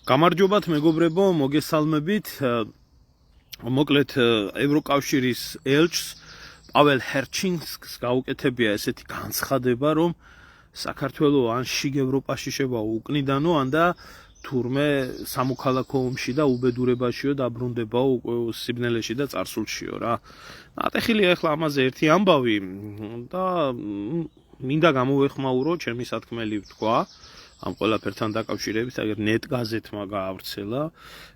გამარჯობათ მეგობრებო, მოგესალმებით. მოკლედ ევროკავშირის ელჩს პაվել ჰერჩინსკს გაუკეთებია ესეთი განცხადება, რომ საქართველოს ან შიგ ევროპაში შევა უკნიდანო, ან და თურმე სამოქალაქო ომში და უბედურებაშიო დაბრუნდებაო უკვე სიბნელეში და წარსულშიო რა. ატეხილია ახლა ამაზე ერთი ამბავი და მინდა გამოვეხმაურო ჩემი სათქმელი ვთქვა. ამ ყველაფერთან დაკავშირებით, აგერ ნეტ გაზეთმა გაავრცელა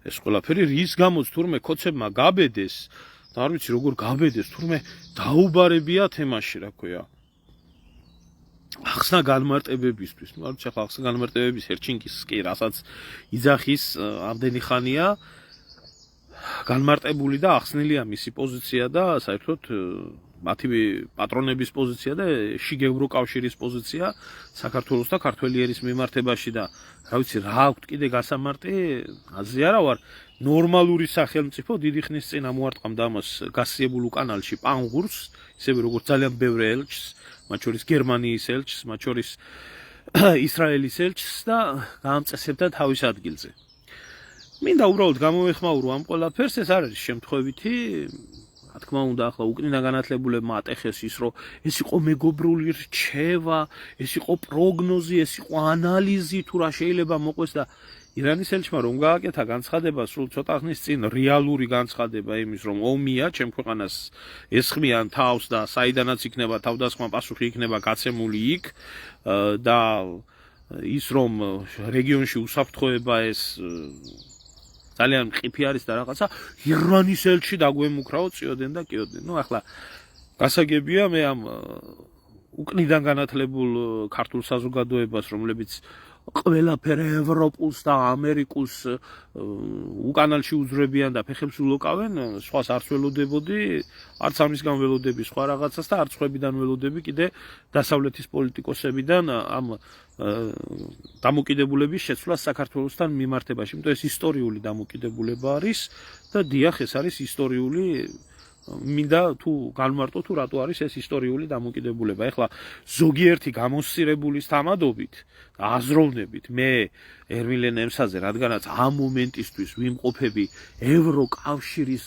ეს ყველაფერი, რის გამოც თურმე ქოცებმა გაბედეს, და არ ვიცი როგორ გაბედეს, თურმე დაუბარებია თემაში, რა ქვია. ახსნა განმარტებებისთვის, არ ვიცი ახლა ახსნა განმარტებების ჰერჩინკის კი რასაც იძახის ამდენი ხანია განმარტებული და ახსნილია მისი პოზიცია და საერთოდ მათი პატრონების პოზიცია და შიგ ევროკავშირის პოზიცია საქართველოს და ქართველიერის მიმართებაში და რა ვიცი რა აქვთ კიდე გასამარტი აზრი არა ვარ ნორმალური სახელმწიფო დიდი ხნის წინ ამოარტყამდა ამას გასიებულ უკანალში პანგურს ისევე როგორც ძალიან ბევრ ელჩს მათ შორის გერმანიის ელჩს მათ შორის ისრაელის ელჩს და გაამწესებდა თავის ადგილზე მინდა უბრალოდ გამოვეხმაურო ამ ყველაფერს ეს არ არის შემთხვევითი რა თქმა უნდა ახლა უკნიდან განათლებულებმა ატეხეს ის რომ ეს იყო მეგობრული რჩევა ეს იყო პროგნოზი ეს იყო ანალიზი თუ რა შეიძლება მოყვეს და ირანის ელჩმა რომ გააკეთა განცხადება სულ ცოტა ხნის წინ რეალური განცხადება იმის რომ ომია ჩემ ქვეყანას ესხმიან თავს და საიდანაც იქნება თავდასხმა პასუხი იქნება გაცემული იქ და ის რომ რეგიონში უსაფრთხოება ეს ძალიან მყიფი არის და რაღაცა ირანის ელჩი დაგვემუქრაო წიოდენ და კიოდენ. ნუ ახლა გასაგებია მე ამ უკნიდან განათლებულ ქართულ საზოგადოებას რომლებიც ყველაფერ ევროპულს და ამერიკულს უკანალში უძრებიან და ფეხებს ულოკავენ, სხვას არც ველოდებოდი, არც ამისგან ველოდები სხვა რაღაცას და არც ხვებიდან ველოდები კიდე დასავლეთის პოლიტიკოსებიდან ამ დამოკიდებულების შეცვლას საქართველოსთან მიმართებაში. იმიტომ ეს ისტორიული დამოკიდებულება არის და დიახ, ეს არის ისტორიული მინდა თუ განმარტო თუ რატო არის ეს ისტორიული დამოკიდებულება. ეხლა ზოგიერთი გამოსცირებულის თამადობით და აზროვნებით მე ერმილენ ემსაზე, რადგანაც ამ მომენტისთვის ვიმყოფები ევროკავშირის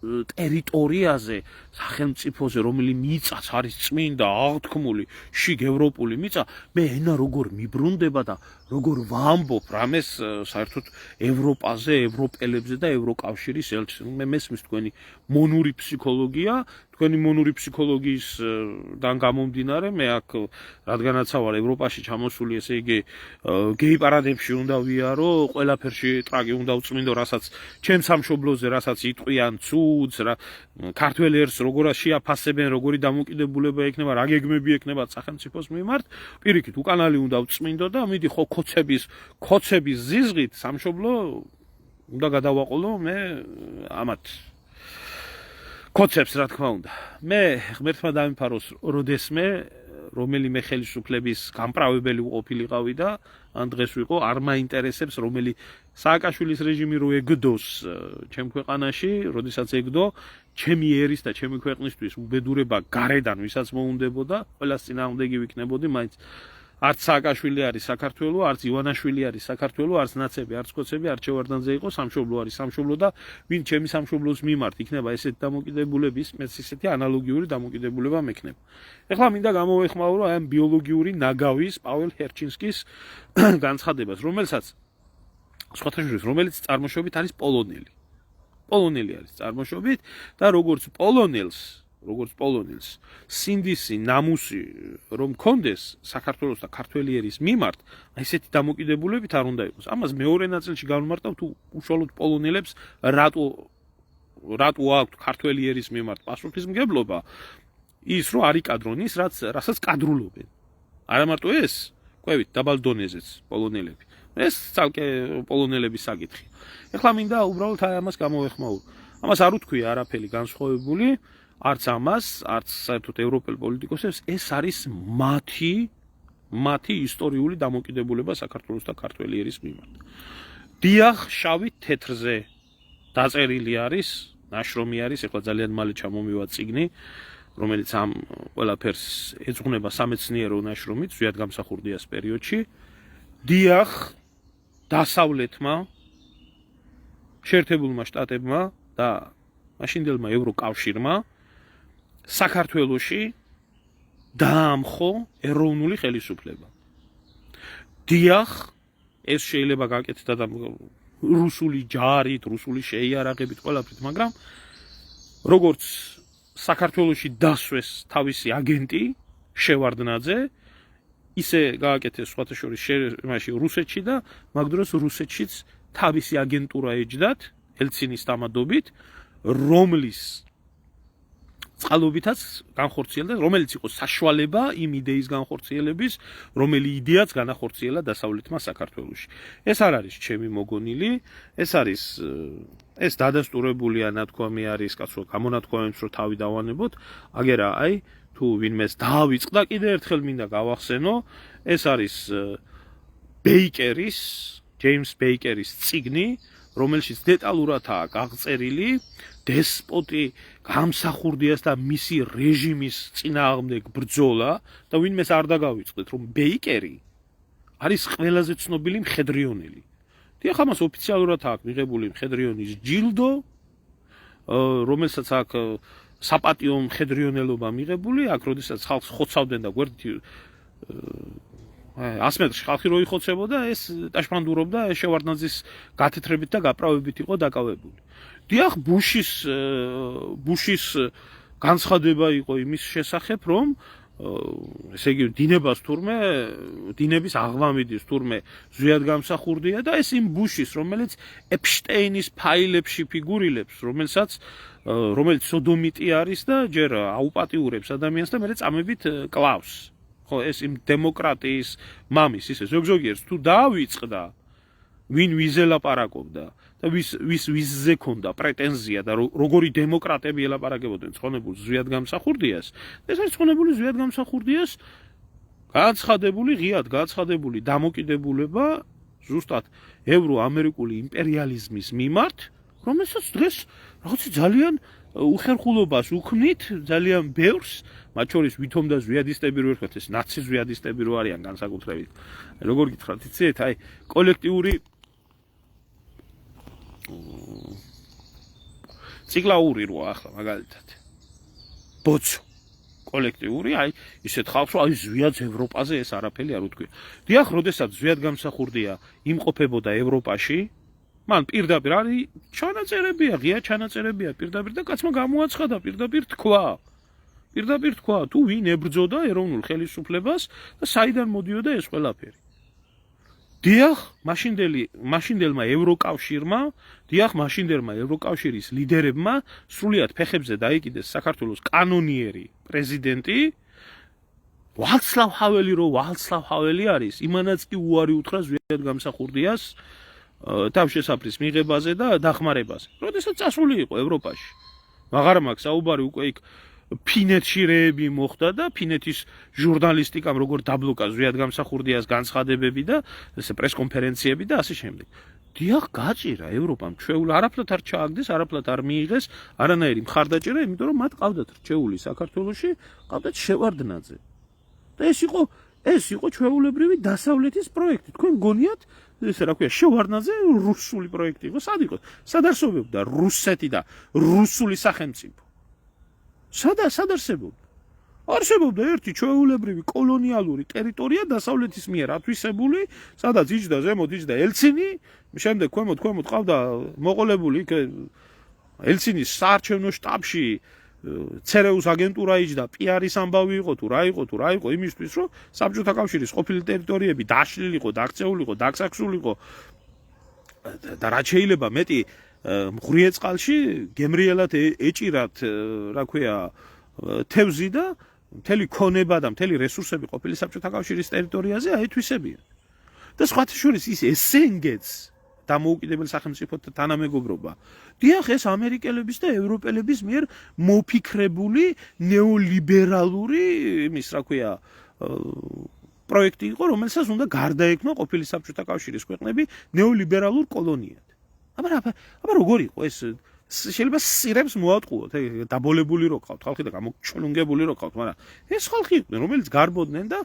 ტერიტორიაზე, სახელმწიფოზე, რომელი მიწაც არის წმინდა, აღთქმული, შიგ ევროპული მიწა, მე ენა როგორ მიბრუნდება და როგორ ვამბობ რამეს საერთოდ ევროპაზე, ევროპელებზე და ევროკავშირის ელჩს. მე მესმის თქვენი მონური ფსიქოლოგია, თქვენი მონური ფსიქოლოგიისგან გამომდინარე, მე აქ რადგანაც ვარ ევროპაში ჩამოსული, ესე იგი გეი პარადებში უნდა ვიარო, ყველაფერში ტრაკი უნდა ვწმინდო, რასაც ჩემ სამშობლოზე, რასაც იტყვიან ცუდს, რა ქართველიერს როგორ შეაფასებენ, როგორი დამოკიდებულება ექნება, რა გეგმები ექნება სახელმწიფოს მიმართ, პირიქით უკანალი უნდა ვწმინდო და მიდი ხო ქოცების ზიზღით სამშობლო უნდა გადავაყოლო მე ამათ ქოცებს რა თქმა უნდა. მე ღმერთმა დამიფაროს როდესმე რომელიმე ხელისუფლების გამправებელი ყოფილიყავი და ან დღეს ვიყო არ მაინტერესებს რომელი სააკაშვილის რეჟიმი რო ეგდოს ჩემ ქვეყანაში, როდესაც ეგდო ჩემი ერის და ჩემი ქვეყნისთვის უბედურება გარედან ვისაც მოუნდებოდა, ყველას წინააღმდეგი ვიქნებოდი, მაინც არც სააკაშვილი არის საქართველოს, არც ივანაშვილი არის საქართველოს, არც ნაცები, არც ქოცები, არც შევარდანზე იყო სამშობლო არის სამშობლო და ვინ ჩემი სამშობლოს მიმართ იქნება ესეთი დამოკიდებულების, მეც ისეთი ანალოგიური დამოკიდებულება მექნება. ეხლა მინდა გამოვეხმაურო ამ ბიოლოგიური ნაგავის პაվել ჰერჩინსკის განცხადებას, რომელსაც სხვათაშორის რომელიც წარმოშობით არის პოლონელი. პოლონელი არის წარმოშობით და როგორც პოლონელს სინდისი ნამუსი რომ კონდეს საქართველოს და ქართველიერის მიმართ ესეთი დამოკიდებულებით არ უნდა იყოს. ამას მეორე ნაწილში განმარტავ თუ უშუალოდ პოლონელებს რატო აქვთ ქართველიერის მიმართ პასუხისმგებლობა ის რომ არ იკადრონ ის რასაც კადრულობენ. არა მარტო ეს, ყვევით დაბალ დონეზეც პოლონელები. ეს ცალკე პოლონელების საკითხი. ეხლა მინდა უბრალოდ ამას გამოვეხმაურო. ამას არ უთქვია არაფერი განსხვავებული არც ამას, არც საერთოდ ევროპელ პოლიტიკოსებს, ეს არის მათი ისტორიული დამოკიდებულება საქართველოს და ქართველიერის მიმართ. დიახ, შავი თეთრზე დაწერილი არის, ნაშრომი არის, ეხლა ძალიან მალე ჩამომივა წიგნი, რომელიც ამ ყველაფერს ეძღვნება სამეცნიერო ნაშრომით, ზვიად გამსახურდიას პერიოდში. დიახ, დასავლეთმა შეერთებულმა შტატებმა და მაშინდელმა ევროკავშირმა საქართველოში დაამხო ეროვნული ხელისუფლება. დიახ, ეს შეიძლება გაკეთდა და რუსული ჯარით, რუსული შეიარაღებით, ყველაფრით, მაგრამ როგორც საქართველოში დასვეს თავისი აგენტი შევარდნაძე, ისე გააკეთეს სხვათა შორის რუსეთში და მაგ დროს რუსეთშიც თავისი აგენტურა ეჯდათ ელცინის დამადობით, რომლის წყალობითაც განხორციელდა, რომელიც იყო საშუალება იმ იდეის განხორციელების, რომელი იდეაც განახორციელა დასავლეთმა საქართველოში. ეს არ არის ჩემი მოგონილი, ეს დადასტურებულია ნათქვამი არის, კაცო, გამონათქვამებს რო თავი დავანებოთ, აგერა აი თუ ვინმეს დაავიწყდა, კიდე ერთხელ მინდა გავახსენო, ეს არის ჯეიმს ბეიკერის წიგნი, რომელშიც დეტალურადაა გაღწერილი დესპოტი გამსახურდიას და მისი რეჟიმის წინააღმდეგ ბრძოლა და ვინმეს არ დაგავიწყდეთ, რომ ბეიკერი არის ყველაზე ცნობილი მხედრიონელი. დიახ, ამას ოფიციალურად აქვს მიღებული მხედრიონის ჯილდო, რომელსაც აქვს საპატიო მხედრიონელობა მიღებული, აქ როდესაც ხალხს ხოცავდნენ და გვერდით 100 მეტრში ხალხი რო იხოცებოდა, ეს ტაშპანდურობდა შევარდნაძის გათეთრებით და გაправებით იყო დაკავებული. დიახ, ბუშის განცხადება იყო იმის შესახებ, რომ ესე იგი დინების აღლამიდის თურმე ზვიად გამსახურდია და ეს იმ ბუშის, რომელიც ეპშტეინის ფაილებში ფიგურილებს, რომელიც სოდომიტი არის და ჯერ აუპატიურებს ადამიანს და მერე წამებით კლავს. ხო, ეს იმ დემოკრატიის მამის ისე ზოგიერს თუ დაავიწყდა, ვინ ვიზელაპარაკობდა და ვისზე ქონდა პრეტენზია და როგორი დემოკრატები ელაპარაკებოდნენ ცხონებულ ზვიად გამსახურდიას, ეს არის ცხონებული ზვიად გამსახურდიას ღიად გაცხადებული დამოკიდებულება ზუსტად ევროამერიკული იმპერიალიზმის მიმართ, რომელსაც დღეს რაღაცა ძალიან უხერხულობას უქმნით, ძალიან ბევრს, მათ შორის ვითომ და ზვიადისტები რო ერქვათ, ეს ნაცი ზვიადისტები რო არიან განსაკუთრებით. როგორ გითხრათ, იცით, აი კოლექტიური ციკლაური როა ახლა მაგალითად. ბოცო კოლექტიური, აი ისეთ ხალხს, აი ზვიადს ევროპაზე ეს არაფერი არ უთქვია. დიახ, როდესაც ზვიად გამსახურდია იმყოფებოდა ევროპაში, მან პირდაპირ არის ღია ჩანაწერებია პირდაპირ და კაცმა გამოაცხადა, პირდაპირ თქვა, თუ ვინ ებრძოდა ეროვნულ ხელისუფლებას და საიდან მოდიოდა ეს ყველაფერი. დიახ, მაშინდელმა ევროკავშირის ლიდერებმა სრულიად ფეხებზე დაიკიდეს საქართველოს კანონიერი პრეზიდენტი ვალცლავ ჰაველი არის, იმანაც კი უარი უთხრა ზვიად გამსახურდიას თავშესაფრის მიღებაზე და დახმარებაზე. როდესაც წასული იყო ევროპაში. მაღარ მაქვს საუბარი უკვე იქ ფინეთში რეები მოხდა და ფინეთის ჟურნალისტიკამ როგორ დაბლოკა ზვიად გამსახურდიას განცხადებები და ესე პრესკონფერენციები და ასე შემდეგ. დიახ, გაჭირა ევროპამ ჩვეულა არაფრად არ ჩააგდეს, არაფრად არ მიიღეს არანაირი მხარდაჭერა, იმიტომ რომ მათ ყავდათ რჩეული საქართველოში, ყავდათ შევარდნაძე. და ეს იყო ჩვეულებრივი დასავლეთის პროექტი. თქვენ გონიათ ესე რა ქვია, შევარდნაძე რუსული პროექტი იყო, სად იყო? სად არსებობდა რუსეთი და რუსული სახელმწიფო? სად არსებობდა? არსებობდა ერთი ჩვეულებრივი კოლონიალური ტერიტორია დასავლეთის მიერ ათვისებული, სადაც იჯდა ზემოთ იჯდა ელცინი, შემდეგ ქვემოთ ყავდა მოყოლებული იქ ელცინის საარჩევნო შტაბში ცერეუს აგენტურა იჯდა, პიარის ამბავი იყო თუ რა იყო იმისთვის, რომ საბჭოთა კავშირის ყოფილი ტერიტორიები დაშლილიყო, დაქცეულიყო, დაქსაქსულიყო და რაც შეიძლება მეტი მღრიე წყალში გემრიელად ეჭირათ, რა ქვია, თევზი და მთელი ქონება და მთელი რესურსები ყოფილი საბჭოთა კავშირის ტერიტორიაზე აეთვისებიან. და სხვათა შორის ის ესენგეც დამოუკიდებელ სახელმწიფოთა თანამეგობრობა. დიახ, ეს ამერიკელების და ევროპელების მიერ მოფიქრებული ნეოლიბერალური იმის, რა ქვია, პროექტი იყო, რომელსაც უნდა გარდაექმნა ყოფილი საბჭოთა კავშირის ქვეყნები ნეოლიბერალურ კოლონიად. აბა როგორ იყო ეს? შეიძლება სირებს მოატყუოთ, დაბოლებული რო ყავთ ხალხი და გამოჩლუნგებული რო ყავთ, მაგრამ ეს ხალხი იყვნენ, რომელიც გარბოდნენ და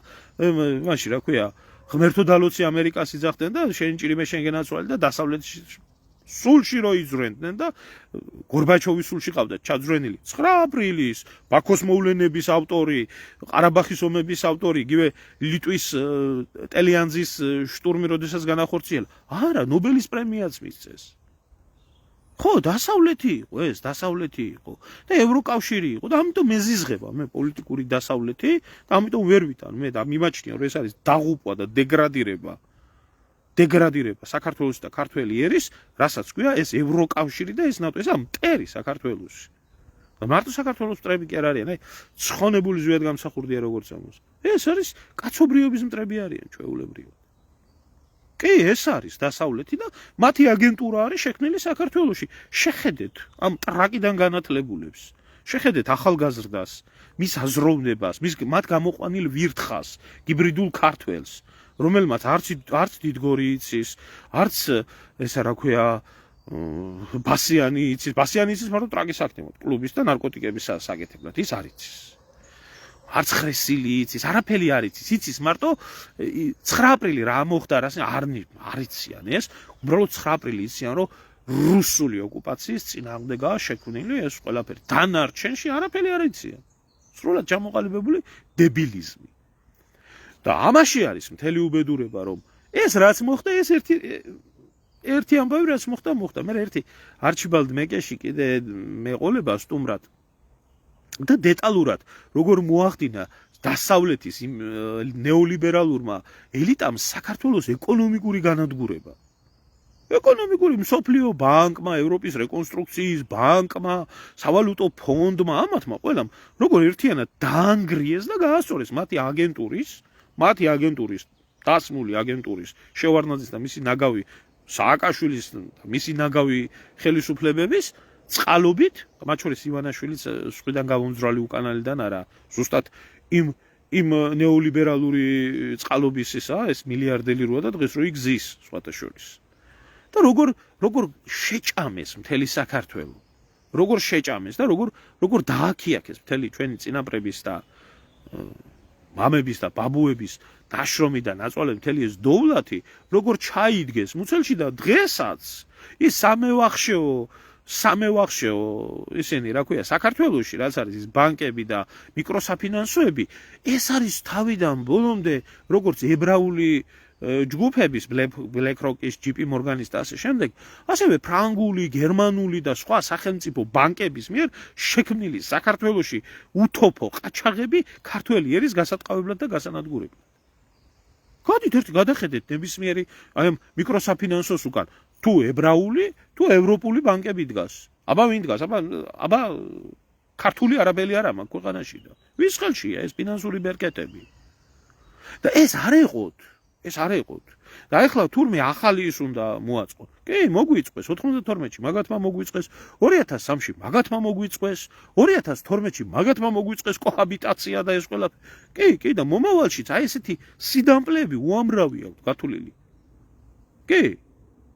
მაშინ რა ქვია, ღმერთო დალოცი ამერიკას იძახდნენ და შენ ჭირიმე შენ გენაცვალე და დასავლეთში სულში რო იზრვენდნენ და გორბაჩოვის სულში ყავდათ ჩაძვრენილი 9 აპრილის ბაქოს მოვლენების ავტორი, ყარაბახის ომების ავტორი, იგივე ლიტვის ტელიანძის შტურმი როდესაც განახორციელა. არა, ნობელის პრემიაც მისცეს. ხო, დასავლეთი იყო ეს, დასავლეთი იყო და ევროკავშირი იყო და ამიტომ მეზიზღება მე პოლიტიკური დასავლეთი და ამიტომ ვერ ვიტან მე და მიმაჩნია რომ ეს არის დაღუპვა და დეგრადირება საქართველოს და ქართველი ერის, რასაც ქვია ეს ევროკავშირი და ეს ნატო, ეს მტერი საქართველოში. და მარტო საქართველოს მტრები კი არ არიან, აი ცხონებული ზვიად გამსახურდია როგორც ამას. ეს არის კაცობრიობის მტრები არიან ჩვეულებრივად. კი, ეს არის დასავლეთი და მათი აგენტურა არის შექმნილი საქართველოში. შეხედეთ ამ ტრაკიდან განათლებულებს. შეხედეთ ახალგაზრდას, მის აზროვნებას, მათ გამოყვანილ ვირთხას, გიბრიდულ ქართველს, რომელმაც არც დიდგორი იცის, არც ესა რა ქვია ბასიანი იცის მარტო ტრაკის აქტივად, კლუბის და ნარკოტიკების საკეთებლად, ის არ იცის. არც ხრესილი იცის, არაფერი არ იცის, იცის მარტო 9 აპრილი რა მოხდა, არ იციან ეს, უბრალოდ 9 აპრილი იციან, რომ რუსული ოკუპაციის წინააღმდეგაა შექმნილი ეს ყველაფერი. დანარჩენში არაფერი არ იციან. სრულად ჩამოყალიბებული დებილიზმი. და ამაში არის მთელი უბედურება, რომ ეს რაც მოხდა, ეს ერთი ამბავი რაც მოხდა. მე ერთი არჩიბალდ მეკეში კიდე მეყოლება სტუმრად და დეტალურად როგორ მოახდინა დასავლეთის იმ ნეოლიბერალურმა ელიტამ საქართველოს ეკონომიკური განადგურება. ეკონომიკური მსოფლიო ბანკმა, ევროპის რეკონსტრუქციის ბანკმა, სავალუტო ფონდმა, ამათმა ყველამ როგორ ერთიანად დაანგრიეს და გაასწორეს მათი აგენტურის, დასმული აგენტურის, შევარდნაძის და მისი ნაგავი სააკაშვილის და მისი ნაგავი ხელისუფლებების წყალობით, მათ შორის ივანაშვილიც სხვიდან გამომძვრალი უკანალიდან არა, ზუსტად იმ ნეოლიბერალური წყალობის ეს მილიარდელი როა და დღეს რო იგზის სხვათა შორის. და როგორ შეჭამეს მთელი საქართველო. როგორ შეჭამეს და როგორ დააქიაქეს მთელი ჩვენი წინაპრების და მამების და ბაბუების დაშრომი და ნაწვალები მთელი ეს დოვლათი, როგორ ჩაიდგეს მუცელში და დღესაც ის სამევახშეო ისინი რა ქვია საქართველოში, რაც არის ის ბანკები და მიკროსაფინანსოები, ეს არის თავიდან ბოლომდე როგორც ებრაული ჯგუფების BlackRock-ის, JP Morgan-ის და ასე შემდეგ, ასევე ფრანგული, გერმანული და სხვა სახელმწიფო ბანკების მიერ შექმნილი საქართველოში უთოფო ყაჩაღები ქართველი ერის გასატყავებლად და გასანადგურებლად. გადით ერთი გადახედეთ ნებისმიერი აი ამ მიკროსაფინანსოს უკან თუ ებრაული, თუ ევროპული ბანკები დგას. აბა ვინ დგას? აბა ქართული არაბელი არა მაგ ქვეყანაში და ვის ხელშია ეს ფინანსური ბერკეტები? და ეს არ ეყოთ. და ეხლა თურმე ახალი ის უნდა მოაწყო. კი, მოგვიწყეს 92-ში მაგათმა მოგვიწყეს, 2003-ში მაგათმა მოგვიწყეს, 2012-ში მაგათმა მოგვიწყეს კოჰაბიტაცია და ეს ყველაფერი. კი, და მომავალშიც აი ესეთი სიდამპლეები უამრავი აქვს გათვლილი. კი,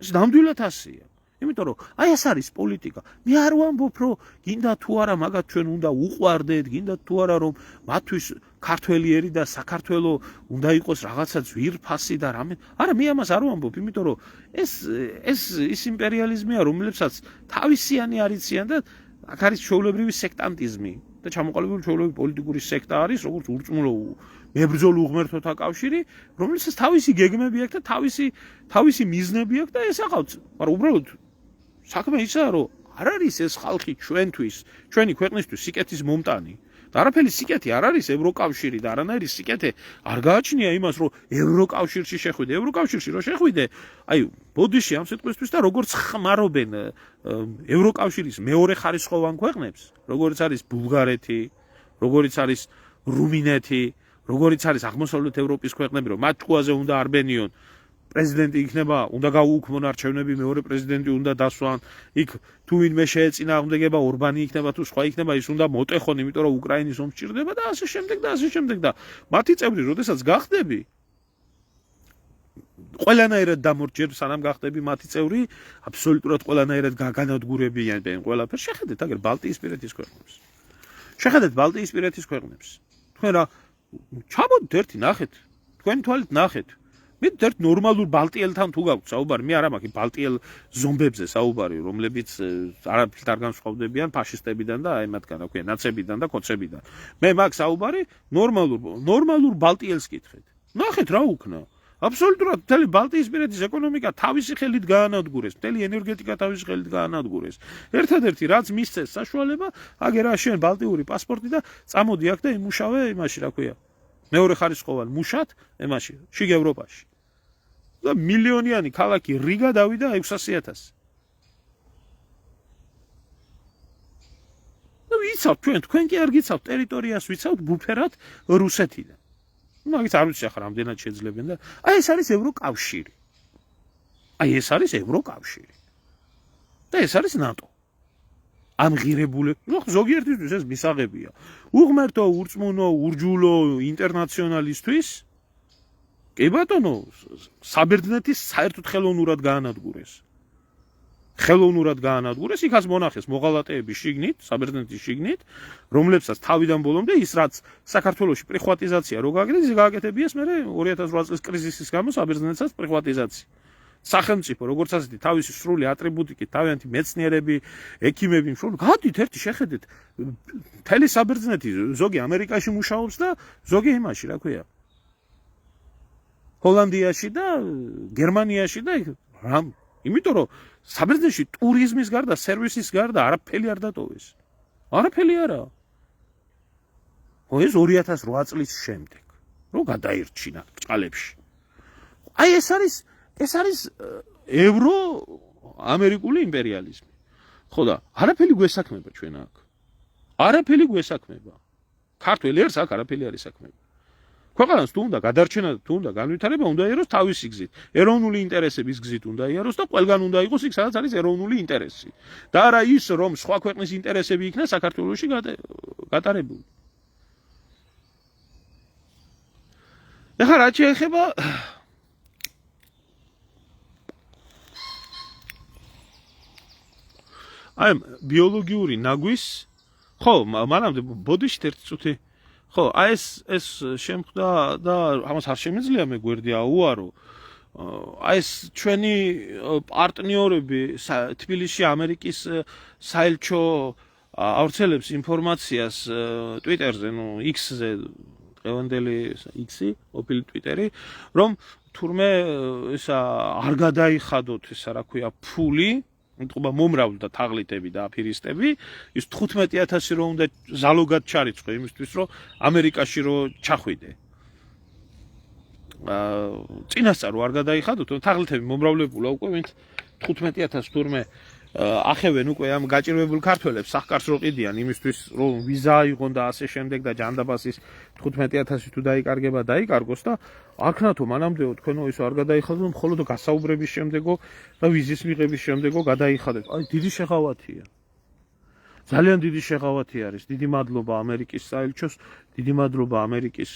ეს ნამდვილად ასეა. იმიტომ რომ აი ეს არის პოლიტიკა. მე არ ვამბობ, რომ გინდა თუ არა მაგათ ჩვენ უნდა უყვარდეთ, გინდა თუ არა რომ მათთვის ქართველი ერი და საქართველო უნდა იყოს რაღაცა ძვირფასი და რამე. არა, მე ამას არ ვამბობ, იმიტომ რომ ეს იმპერიალიზმია, რომლებსაც თავისიანი არიციან და აქ არის ჩვეულებრივი სექტანტიზმი და ჩამოყალიბებული ჩვეულებრივი პოლიტიკური სექტა არის, როგორც ურწმუნო მებრძოლ უღმერთოთა კავშირი, რომელსაც თავისი გეგმები აქვს და თავისი მიზნები აქვს და ეს აყავთ. მაგრამ უბრალოდ საქმე ისაა, რომ არ არის ეს ხალხი ჩვენი ქვეყნისთვის სიკეთის მომტანი. და არაფერი სიკეთი არ არის ევროკავშირი და არანაირი სიკეთე არ გააჩნია იმას, რომ ევროკავშირში შეხვიდე. ევროკავშირში რო შეხვიდე, აი ბოდიში ამ სიტყვისთვის და როგორც ხმარობენ ევროკავშირის მეორე ხარისხოვან ქვეყნებს, როგორც არის ბულგარეთი, როგორც არის რუმინეთი, როგორც არის აღმოსავლეთ ევროპის ქვეყნები, რომ მათ ჭკუაზე უნდა არბენიონ. პრეზიდენტი იქნება, უნდა გაუუქმონ არჩევნები, მეორე პრეზიდენტი უნდა დასვან, იქ თუ ვინმე შეეწინააღმდეგება, ორბანი იქნება თუ სხვა იქნება, ის უნდა მოტეხონ, იმიტომ რომ უკრაინის ომს ჭირდება და ასე შემდეგ და მათი წევრი, როდესაც გახდები, ყველანაირად დამორჯერ სანამ გახდები მათი წევრი, აბსოლუტურად ყველანაირად განადგურებიან ყველაფერს. შეხედეთ აგერ ბალტიისპირეთის ქვეყნებს. თქვენ რა ჩამოდით ერთი ნახეთ, თქვენი თვალით ნახეთ. მე ერთ ნორმალურ ბალტიელთან თუ გაქვთ საუბარი, მე არა მაქვს ბალტიელ ზომბებზე საუბარი, რომლებიც არაფრით არ განსხვავდებიან ფაშისტებიდან და აი მათგან, რა ქვია, ნაცებიდან და კოცებიდან. მე მაქვს საუბარი ნორმალურ ბალტიელს კითხეთ. ნახეთ რა უქნა. აბსოლუტურად მთელი ბალტიისპირეთის ეკონომიკა თავისი ხელით გაანადგურეს, მთელი ენერგეტიკა თავისი ხელით გაანადგურეს. ერთადერთი რაც მისცეს საშუალება, აგერა შენ ბალტიური პასპორტი და წამოდი აქ და იმუშავე იმაში, რა ქვია. მეორე ხარისხოვან მუშად ემაში, შიგ ევროპაში. და მილიონიანი ქალაქი რიგა დავიდა 600,000. და ვიცავთ თქვენ კი არ გიცავთ ტერიტორიას, ვიცავთ ბუფერად რუსეთიდან. მაგით არ ვიცი ახლა რამდენად შეძლებენ და აი ეს არის ევროკავშირი. აი ეს არის ევროკავშირი. და ეს არის ნატო. ამღირებული, ზოგიერთისთვის ეს მისაღებია. უღმერთო, ურწმუნო, ურჯულო ინტერნაციონალისტვის კი ბატონო, საბერძნეთის საერთოდ ხელოვნურად გაანადგურეს. ხელოვნურად გაანადგურეს, იქაც მონახეს მოღალატეების შიგნით, საბერძნეთის შიგნით, რომლებსაც თავიდან ბოლომდე ის რაც საქართველოში პრიხვატიზაცია რო გააკეთეს, ის გააკეთებიეს მე 2008 წლის კრიზისის გამო საბერძნეთსაც პრიხვატიზაცია. სახელმწიფო როგორც ასეთი თავისი სრული ატრიბუტიკით, თავიანთი მეცნიერები, ექიმები, გადით ერთი შეხედეთ, მთელი საბერძნეთი ზოგი ამერიკაში მუშაობს და ზოგი იმაში, რა ქვია, ჰოლანდიაში და გერმანიაში და რამ, იმიტომ რომ საბერძნეთში ტურიზმის გარდა, სერვისის გარდა არაფერი არ დატოვეს. არაფერი არა. ეს 2008 წლის შემდეგ, რო გადაირჩინა ბჭყალებში. აი ეს არის ევრო-ამერიკული იმპერიალიზმი. ხო და არაფერი გვესაქმება ჩვენ აქ. არაფერი გვესაქმება. ქართველი ერთს აქ არაფერი არის საქმეება. ქვეყანას თუ უნდა გადარჩენა, თუ უნდა განვითარება, უნდა იაროს თავისი გზით. ეროვნული ინტერესების გზით უნდა იაროს და ყველგან უნდა იყოს იქ, სადაც არის ეროვნული ინტერესი. და არა ის, რომ სხვა ქვეყნის ინტერესები იქნა საქართველოში გატარებული. ეხლა რაც შეეხება აი ბიოლოგიური ნაგვის, ხო, მანამდე ბოდიშით ერთი წუთი. ხო, აი ეს შემხვდა და ამას არ შემიძლია მე გვერდი აუარო. აი ეს ჩვენი პარტნიორები თბილისში ამერიკის საელჩო ავრცელებს ინფორმაციას ტვიტერზე, X-ზე, დღევანდელი X-ი, ყოფილი ტვიტერი, რომ თურმე ისა არ გადაიხადოთ ისა, რა ქვია, ფული, მიტყობა მომრავლდა თაღლითები და აფირისტები, ის 15,000 რო უნდა ზალოგად ჩარიცხო იმისთვის, რომ ამერიკაში რო ჩახვიდე. წინასწარ არ გადაიხადოთ, თაღლითები მომრავლებულა უკვე, ვინც 15,000 თურმე ახევენ უკვე ამ გაჭირვებულ ქართველებს სახკარს რო ყიდიან იმისთვის, რომ ვიზა აიღონ და ასე შემდეგ და ჯანდაბასის 15,000 თუ დაიკარგება, დაიკარგოს და აქნათო მანამდეო თქვენო ისო არ გადაიხადოთ, მხოლოდ გასაუბრების შემდეგო და ვიზის მიღების შემდეგო გადაიხადეთ. აი დიდი შეღავათია. ძალიან დიდი შეღავათი არის. დიდი მადლობა ამერიკის საელჩოს, დიდი მადლობა ამერიკის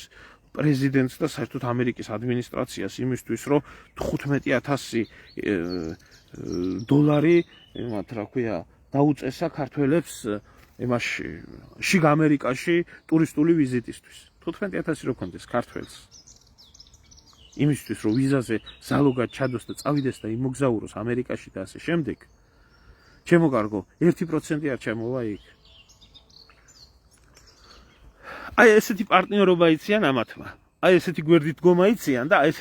პრეზიდენტს და საერთოდ ამერიკის ადმინისტრაციას იმისთვის, რომ 15,000 დოლარი იმათ, რა ქვია, დაუწესა ქართველებს იმაში, შიგ ამერიკაში ტურისტული ვიზიტისთვის. 15,000 რო კონდეს ქართველს. იმისთვის, რომ ვიზაზე ზალოგად ჩადოს და წავიდეს და იმოგზაუროს ამერიკაში და ასე შემდეგ. ჩემო კარგო, 1% არ ჩამოვა იქ. აი ესეთი პარტნიორობა იციან ამათმა. აი ესეთი გვერდით დგომა იციან და აი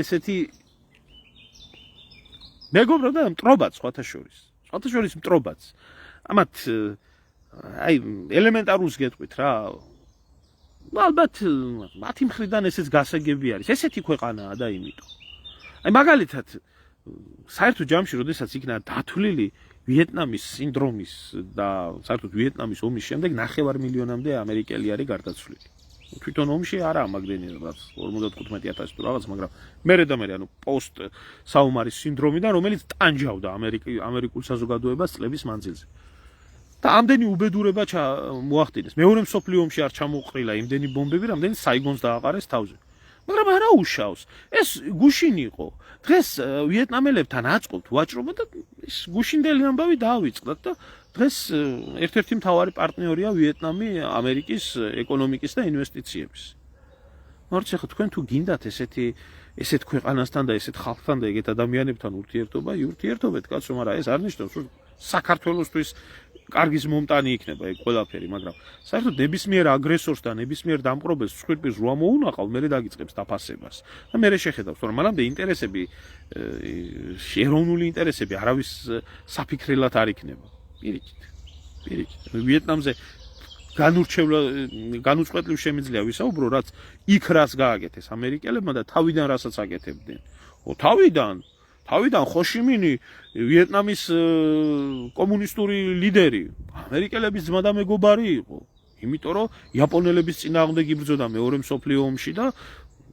ესეთი მეგობრო და მტრობაც სხვათა შორის მტრობაც. ამათ აი ელემენტარულს გეტყვით რა. ალბათ მათი მხრიდან ესეც გასაგები არის. ესეთი ქვეყანაა და იმიტომ. აი მაგალითად საერთო ჯამში, როდესაც იქნა დათვლილი ვიეტნამის სინდრომის და საერთოდ ვიეტნამის ომის შემდეგ 9 მილიონამდე ამერიკელი არის გარდაცვლილი. თვითონ ომში არა მაგდენი რაც 55,000 თუ რაღაც, მაგრამ მერე ანუ პოსტ საომარის სინდრომიდან, რომელიც ტანჯავდა ამერიკულ საზოგადოებას წლების მანძილზე. და ამდენი უბედურება მოახდინეს. მეორე მსოფლიო ომში არ ჩამოყრილა იმდენი ბომბები, რამდენი საიგონს დააყარეს თავზე. მაგრამ არა უშავს. ეს გუშინ იყო. დღეს ვიეტნამელებთან აწყობთ ვაჭრობა და ეს გუშინდელი ამბავი დაავიწყდათ და დღეს ერთ-ერთი მთავარი პარტნიორია ვიეტნამი ამერიკის ეკონომიკის და ინვესტიციების. მორჩ ახლა თქვენ თუ გინდათ ესეთი ესეთ ქვეყანასთან და ესეთ ხალხთან და ეგეთ ადამიანებთან ურთიერთობეთ კაცო, მაგრამ ეს არ ნიშნავს რომ საქართველოსთვის კარგის მომტანი იქნება ეგ ყველაფერი, მაგრამ საერთოდ ნებისმიერ აგრესორს და ნებისმიერ დამპყრობელს ცხვირპირს რო ამოუნაყავ, მე დაგიწყებს დაფასებას. და მე შეხედავს, რომ მანამდე ინტერესები, ეროვნული ინტერესები არავის საფიქრელად არ იქნება. პირიქით. ვიეტნამზე განუწყვეტლივ შემიძლია ვისაუბრო, რაც იქ რაც გააკეთეს ამერიკელებმა და თავიდან რასაც აკეთებდნენ. თავიდან ხოშიმინი ვიეტნამის კომუნისტური ლიდერი, ამერიკელების ძმა და მეგობარი იყო. იმიტომ რომ იაპონელების წინააღმდეგ იბრძოდა მეორე მსოფლიო ომში და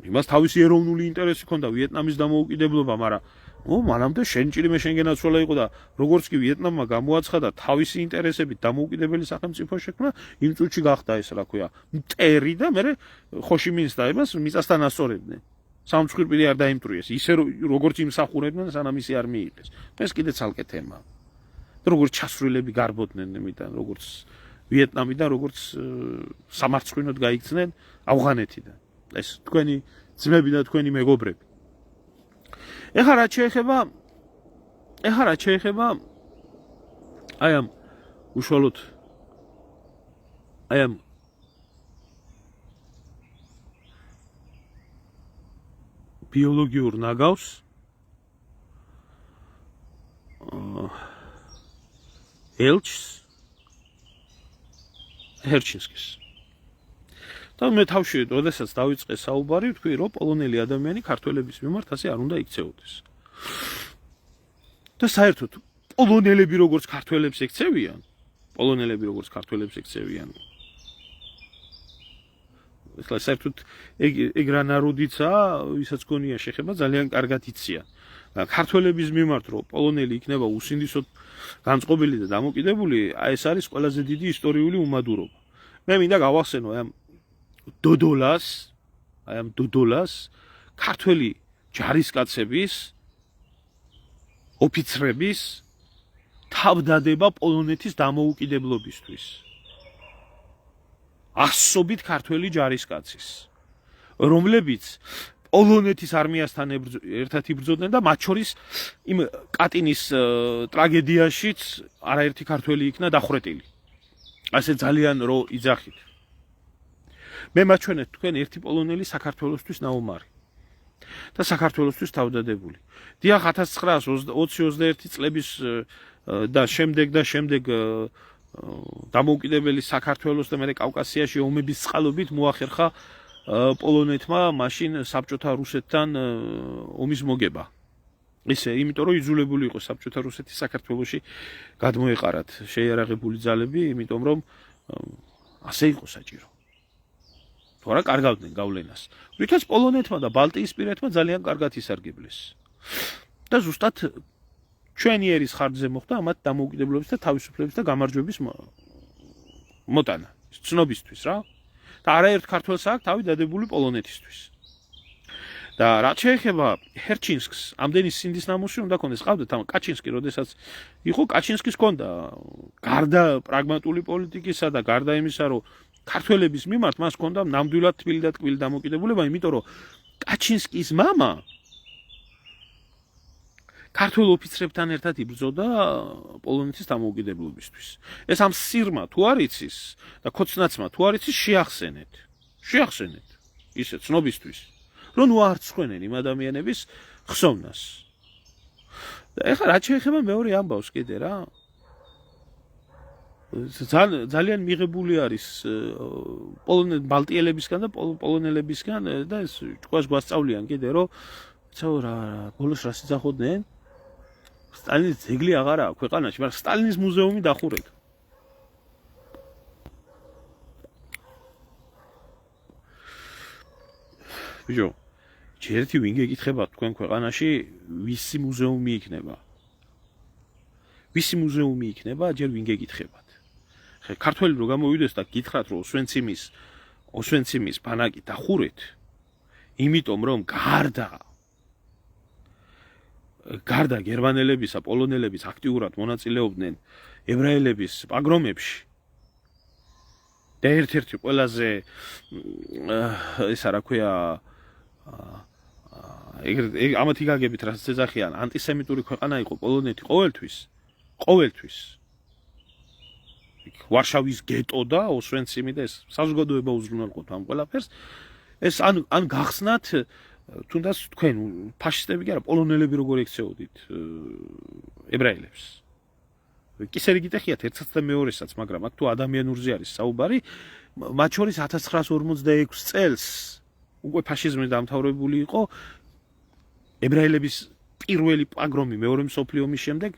იმას თავისი ეროვნული ინტერესი ჰქონდა ვიეტნამის დამოუკიდებლობა, მაგრამ მანამდე შენჭირიმე შენგენაცვალა იყო და როგორც კი ვიეტნამმა გამოაცხადა თავისი ინტერესებით დამოუკიდებელი სახელმწიფო შექმნა, იმ წუთში გახდა ეს რა ქვია, მტერი და მე ხოშიმინს და იმას მიწასთან ასწორებდნენ. სამცხვირპირი არ დაიმტვრიეს, ისე როგორც იმსახურებდნენ, სანამ ისე არ მიიღეს. ეს კიდე ცალკე თემაა. როგორც ჩასვლილები გარბოდნენ იმიდან, როგორც ვიეტნამიდან, როგორც სამარცხვინოდ გაიქცნენ ავღანეთიდან. ეს თქვენი ძმები და თქვენი მეგობრები. ეხლა რაც შეეხება აი ამ უშუალოდ აი ამ ბიოლოგიურ ნაგავს ელჩს ჰერჩინსკის. და მე თავში, როდესაც დავიწყე საუბარი, ვთქვი, რომ პოლონელი ადამიანი ქართველების მიმართ ასე არ უნდა იქცეოდეს. და საერთოდ პოლონელები როგორც ქართველებს ექცევიან, ეხლა საერთოდ ეგ რა ნაროდიცაა, ვისაც გონია შეხება, ძალიან კარგად იციან. ქართველების მიმართ რომ პოლონელი იქნება უსინდისოდ განწყობილი და დამოკიდებული, ეს არის ყველაზე დიდი ისტორიული უმადურობა. მე მინდა გავახსენო აი ამ დოდოლას ქართველი ჯარისკაცების ოფიცრების თავდადება პოლონეთის დამოუკიდებლობისთვის. ასობით ქართველი ჯარისკაცის, რომლებიც პოლონეთის არმიასთან ერთად იბრძოდნენ და მათ შორის იმ კატინის ტრაგედიაშიც არაერთი ქართველი იქნა დახვრეტილი. ასე ძალიან რო იძახით. მე მაჩვენეთ თქვენ ერთი პოლონელი საქართველოსთვის ნაომარი და საქართველოსთვის თავდადებული. დიახ 1920-21 წლების და შემდეგ დამოუკიდებელი საქართველოს და მე კავკასიაში ომების წყალობით მოახერხა პოლონეთმა მაშინ საბჭოთა რუსეთთან ომის მოგება. ისე, იმიტომ რომ იძულებული იყო საბჭოთა რუსეთი საქართველოში გადმოეყარათ შეიარაღებული ძალები, იმიტომ რომ ასე იყო საჭირო. თორე კარგავდნენ გავლენას. რითაც პოლონეთმა და ბალტიისპირეთმა ძალიან კარგად ისარგებლეს. და ზუსტად ჩვენი ერის ხარჯზე მოხდა ამათ დამოუკიდებლობის და თავისუფლების და გამარჯვების მოტანა. ცნობისთვის რა. და არაერთ ქართველს აქვს თავი დადებული პოლონეთისთვის. და რაც შეეხება ჰერჩინსკს, ამდენი სინდის ნამუსი უნდა ქონდეს. ყავდეთ ამ კაჩინსკი, როდესაც იყო კაჩინსკის ქონდა გარდა პრაგმატული პოლიტიკისა და გარდა იმისა, რომ ქართველების მიმართ მას ქონდა ნამდვილად თბილი და ტკბილი დამოკიდებულება, იმიტომ რომ კაჩინსკის მამა ქართველ ოფიცრებთან ერთად იბრძოდა პოლონეთის დამოუკიდებლობისთვის. ეს ამ სირმა თუ არ იცის და ქოცნაცმა თუ არ იცის შეახსენეთ ისე ცნობისთვის, რომ არ ცხვენენ იმ ადამიანების ხსოვნას. და ეხლა რაც შეეხება მეორე ამბავს კიდე რა. ძალიან მიღებული არის ბალტიელებისგან და პოლონელებისგან და ეს ჭკვას გვასწავლიან კიდე რომ რა ბოლოს რას იძახოდნენ? სტალინის ძეგლი აღარა აქვს ქვეყანაში, მაგრამ სტალინის მუზეუმი დახურეთ. ბიჭო, ჯერეთი ვინ გეკითხება თქვენ ქვეყანაში ვისი მუზეუმი იქნება? ვისი მუზეუმი იქნება, ჯერ ვინ გეკითხებათ? ხე ქართველი რო გამოვიდეს და გითხრათ რომ ოსვენციმის ბანაკი დახურეთ, იმიტომ რომ გარდა გერმანელებისა, პოლონელების აქტიურად მონაწილეობდნენ ებრაელების პაგრომებში და ერთ-ერთი ყველაზე ესა რა ქვია ეგ ამათი გაგებით რაც ეძახიან ანტისემიტური ქვეყანა იყო პოლონეთი ყოველთვის ვარშავის გეტო და ოსვენციმი და ეს საზოგადოება უზრუნველყოთ ამ ყველაფერს ეს ან გახსნათ თუნდაც თქვენ ფაშისტები კი არა პოლონელები როგორ ექცეოდით ებრაელებს კისერი გიტეხიათ ერთსაც და მეორესაც მაგრამ აქ თუ ადამიანურზე არის საუბარი მათ შორის 1946 წელს უკვე ფაშიზმი დამთავრებული იყო ებრაელების პირველი პოგრომი მეორე მსოფლიო ომის შემდეგ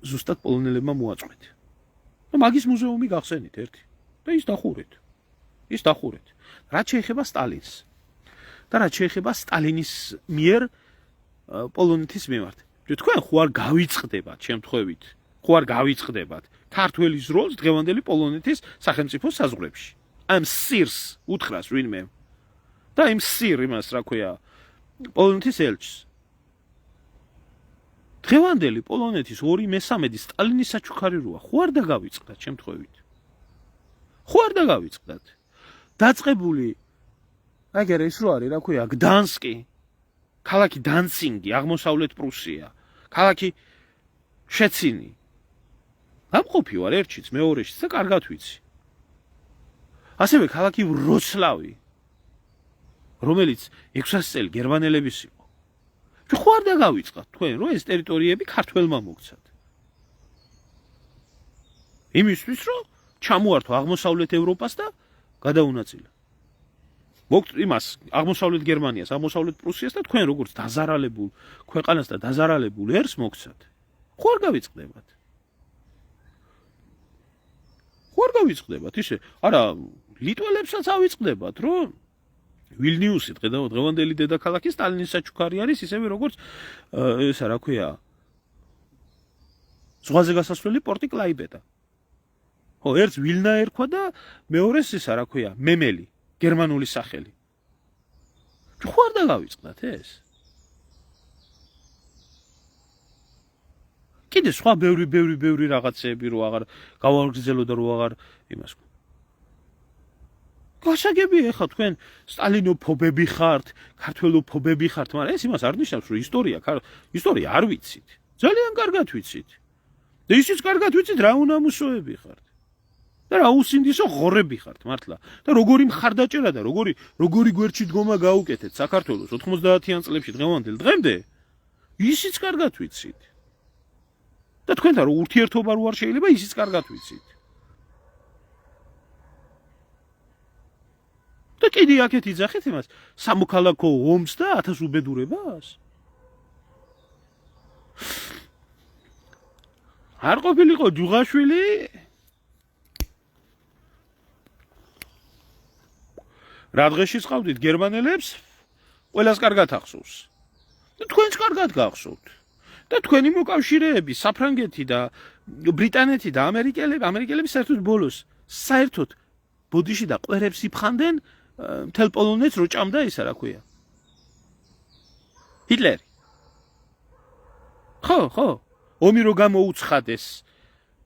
ზუსტად პოლონელებმა მოაწყვეთ მაგის მუზეუმი გახსენით ერთი და ის დახურეთ რაც შეეხება სტალინს და რაც შეეხება სტალინის მიერ პოლონეთის მიმართ თქვენ ხო არ გავიწყდებათ შემთხვევით ხო არ გავიწყდებათ ქართველის როლს დღევანდელი პოლონეთის სახელმწიფო საზღვრებში ამ სირს უთხრას ვინმე და იმ სირ იმას რა ქვია პოლონეთის ელჩს დღევანდელი პოლონეთის 2/3 სტალინის საჩუქარი როა ხო არ დაგავიწყდათ შემთხვევით ხო არ დაგავიწყდათ დაწყებული აგერ ის რო არის რა ქვია გდანსკი ქალაქი დანცინგი აღმოსავლეთ პრუსია ქალაქი შეცინი ამყოფი ვარ ერთშიც მეორეშიც და კარგად ვიცი ასევე ქალაქი ვროცლავი რომელიც 600 წელი გერმანელების იყო ხო არ დაგავიწყდათ თქვენ რომ ეს ტერიტორიები ქართველმა მოგცათ იმისთვის რომ ჩამოართო აღმოსავლეთ ევროპას და გადაუნაწილა მოგთ იმას აღმოსავლეთ გერმანიას აღმოსავლეთ პრუსიას და თქვენ როგორც დაზარალებულ ქვეყანას და დაზარალებულ ერს მოგცათ ხო არ გავიწყდებათ ისე არა ლიტველებსაც ავიწყდებათ რომ ვილნიუსი დღევანდელი დედაქალაქი სტალინის საჩუქარი არის ისევე როგორც ესა რა ქვია ზღვაზე გასასვლელი პორტი კლაიპედა ხო ერთს ვილნა ერქვა და მეორეს ესა რა ქვია მემელი გერმანული სახელი ხო არ დაგავიწყდათ ეს კიდე სხვა ბევრი რაღაცეები რო აღარ გავაგრძელო და რო აღარ იმას გასაგებია ეხლა თქვენ სტალინოფობები ხართ, ქართველოფობები ხართ, მაგრამ ეს იმას არ ნიშნავს, რომ ისტორია არ ვიცით. ძალიან კარგად ვიცით. და ისიც კარგად ვიცით, რა უნამუსოები ხართ. და რა უსინდისო ღორები ხართ, მართლა. და როგორი მხარდაჭერა და როგორი გვერდში დგომა გაუკეთეთ საქართველოს 90-იან წლებში დღევანდელ დღემდე, ისიც კარგად ვიცით. და თქვენთან რო ურთიერთობა რო არ შეიძლება, ისიც კარგად ვიცით. და კიდე აქეთ იძახეთ იმას სამოქალაქო ომს და 1000 უბედურებას არ ყოფილიყო ჯუღაშვილი რა დღეში წავდით გერმანელებს ყველას კარგად ახსოვს და თქვენც კარგად გახსოვთ და თქვენი მოკავშირეები საფრანგეთი და ბრიტანეთი და ამერიკელები საერთოდ ბოლოს საერთოდ ბოდიში და ყვერებს იფხანდნენ მთელ პოლონეთს რო ჭამდა ისა რა ქვია ჰიტლერი ხო ომი რო გამოუცხადეს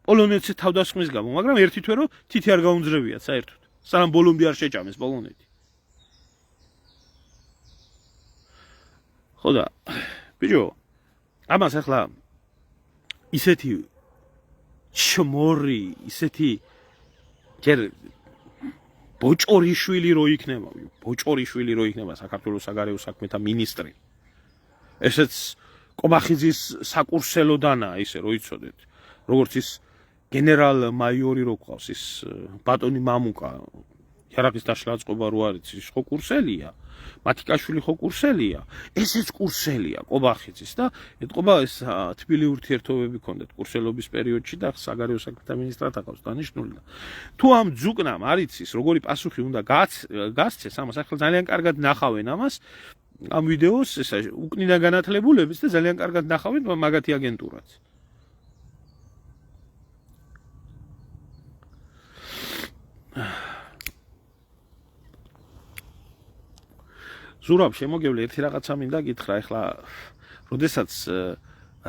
პოლონეთს თავდასხმის გამო მაგრამ ერთი თვე რო თითი არ გაუნძრევიათ საერთოდ სანამ ბოლომდე არ შეჭამეს პოლონეთი ხო და ბიჭო ამას ახლა ისეთი შმორი ისეთი ჯერ ბოჭორიშვილი რო იქნება საქართველოს საგარეო საქმეთა მინისტრი ესეც კობახიძის საკურსელოდანაა ისე რო იცოდეთ როგორც ის გენერალ მაიორი რო ყავს ის ბატონი მამუკა იარაღის დაშლაწყობა რო არის ის ხო კურსელია მათიკაშვილი ხო კურსელია ესეც კურსელია კობახიძის და ეთყობა ეს თბილი ურთიერთობები ქონდათ კურსელობის პერიოდში და საგარეო საქმეთა მინისტრად აკავს დანიშნული და თუ ამ ძუკნამ არ იცის როგორი პასუხი უნდა გასცეს ამას ახლა ძალიან კარგად ნახავენ ამას ამ ვიდეოს ესა უკნიდან განათლებულების და ძალიან კარგად ნახავენ მაგათი აგენტურაც ზურაბ შემოგევლე ერთი რაღაცა მინდა გითხრა ეხლა როდესაც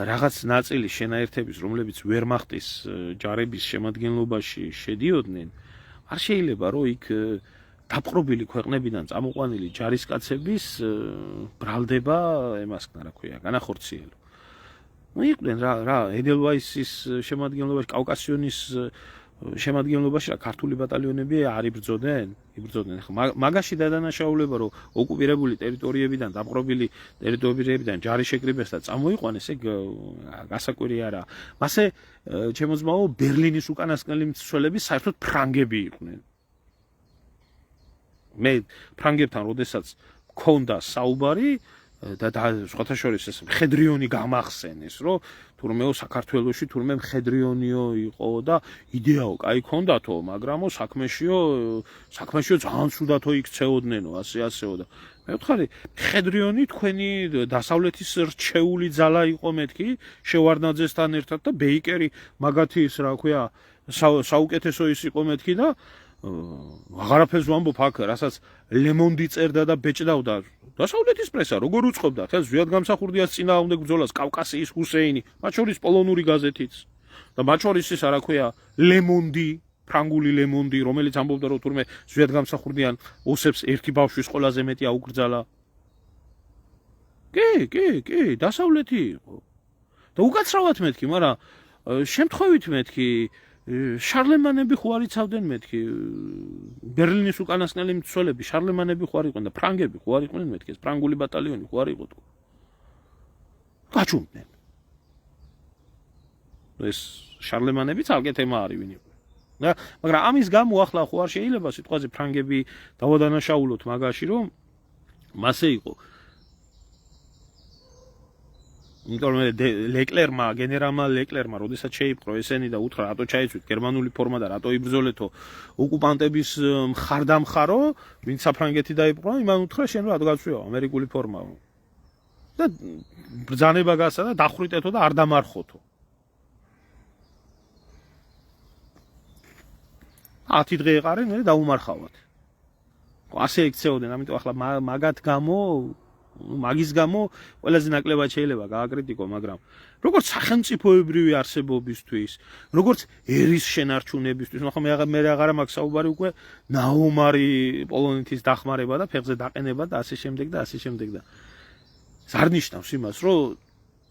რაღაც ნაწილი შენაერთების რომლებიც ვერმახტის ჯარების შემადგენლობაში შედიოდნენ არ შეიძლება რომ იქ დაპყრობილი ქვეყნებიდან წამოყვანილი ჯარისკაცების ბრალდება ემასქნა, რა ქვია, განახორციელო. იყვნენ რა ედელვაისის შემადგენლობაში, კავკასიონის შემადგენლობაში რა ქართული ბატალიონები არ იბრძოდნენ? მაგაში დადანაშაულება, რომ ოკუპირებული ტერიტორიებიდან, დაპყრობილი ტერიტორიებიდან ჯარი შეკრიბეს და წამოიყვანეს, ეგ გასაკვირი არა. მასე ჩემო ძმაო, ბერლინის უკანასკნელი მცველები საერთოდ ფრანგები იყვნენ. მე ფრანგებთან როდესაც მქონდა საუბარი და სხვათა შორის ეს მხედრიონი გამახსენეს, რომ თურმეო საქართველოში თურმე მხედრიონიო იყო და იდეაო კაი ქონდათო, მაგრამო საქმეშიო ძალიან ცუდათო იქცეოდნენო, ასეო და მე ვთხარი, მხედრიონი თქვენი დასავლეთის რჩეული ძალა იყო მეთქი, შევარდნაძესთან ერთად და ბეიკერი მაგათი ის რა ქვია, საუკეთესო ის იყო მეთქი და აღარაფერს ვამბობ აქ, რასაც ლემონდი წერდა და ბეჭდავდა დასავლეთის პრესა, როგორ უწყობდა ხელს ზვიად გამსახურდიას წინააღმდეგ ბრძოლას კავკასიის ჰუსეინი, მათ შორის პოლონური გაზეთიც და მათ შორის ის რა ქვია, ლემონდი, ფრანგული ლემონდი, რომელიც ამბობდა, რომ თურმე ზვიად გამსახურდიან ოსებს ერთი ბავშვის ყველაზე მეტი აუკრძალა. კი, დასავლეთი იყო. და უკაცრავად მეთქი, მაგრამ შემთხვევით მეთქი შარლემანები ხო არ იცავდნენ მეთქი ბერლინის უკანასკნელი მცველები შარლემანები ხო არ იყვნენ და ფრანგები ხო არ იყვნენ მეთქი ეს ფრანგული ბატალიონი ხო არ იყო თქო გაჩუმდნენ ეს შარლემანები ცალკე თემა არის ვინ იყო და მაგრამ ამის გამო ახლა ხო არ შეიძლება სიტყვაზე ფრანგები დავადანაშაულოთ მაგაში რომ მასე იყო იმიტომ ლეკლერმა, გენერალმა ლეკლერმა, როდესაც შეიპყრო ესენი და უთხრა, რატო ჩაიცვით გერმანული ფორმა და რატო იბრძოლეთო ოკუპანტების მხარდამხარო, ვინც საფრანგეთი დაიპყრო, იმან უთხრა, შენ რატო გაწვიო ამერიკული ფორმა. და ბრძანება გასცა და დახვრიტეთო და არ დამარხოთო. 10 დღე ეყარენ, მე დაუმარხავად. ასე იქცეოდნენ, ამიტომ ახლა მაგათ გამო მაგის გამო ყველაზე ნაკლებად შეიძლება გააკრიტიკო, მაგრამ როგორც სახელმწიფოებრივი არსებობისთვის, როგორც ერის შენარჩუნებისთვის, ხო მე აღარ მაქვს საუბარი უკვე ნაომარი პოლონეთის დახმარება და ფეხზე დაყენება და ასე შემდეგ და ასე შემდეგ და არ ნიშნავს იმას, რომ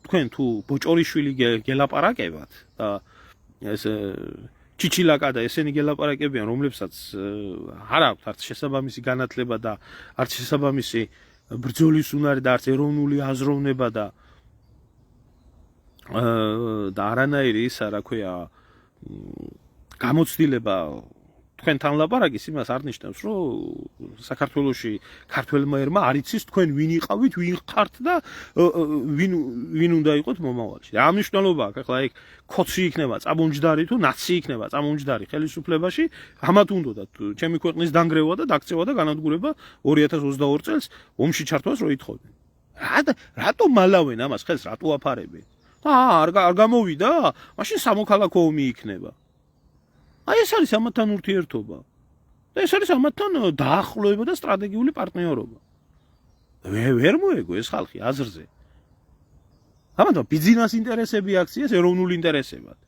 თქვენ თუ ბოჭორიშვილი გელაპარაკებათ და ეს ჩიჩილაკა და ესენი გელაპარაკებიან, რომლებსაც არ აქვთ არც შესაბამისი განათლება და არც შესაბამისი ბრძოლის უნარი და არც ეროვნული აზროვნება და არანაირი ისა რა ქვია გამოცდილება თქვენთან ლაპარაკის იმას არ ნიშნავს რომ საქართველოში ქართველმა ერმა არ იცის თქვენ ვინ იყავით ვინ ხართ და ვინ უნდა იყოთ მომავალში და ამ მნიშვნელობა აქვს ახლა ეგ ქოცი იქნება წამომჯდარი თუ ნაცი იქნება წამომჯდარი ხელისუფლებაში ამათ უნდათ ჩემი ქვეყნის დანგრევა და დაქცევა და განადგურება 2022 წელს ომში ჩართვას რო ითხოვდნენ რატო მალავენ ამას ხელს რატო აფარებენ არ გამოვიდა მაშინ სამოქალაქო ომი იქნება აი ეს არის ამათთან ურთიერთობა და ეს არის ამათთან დაახლოება და სტრატეგიული პარტნიორობა ვერ მოეგო ეს ხალხი აზრზე ამიტომ ბიზნეს ინტერესები აქციეს ეროვნულ ინტერესებად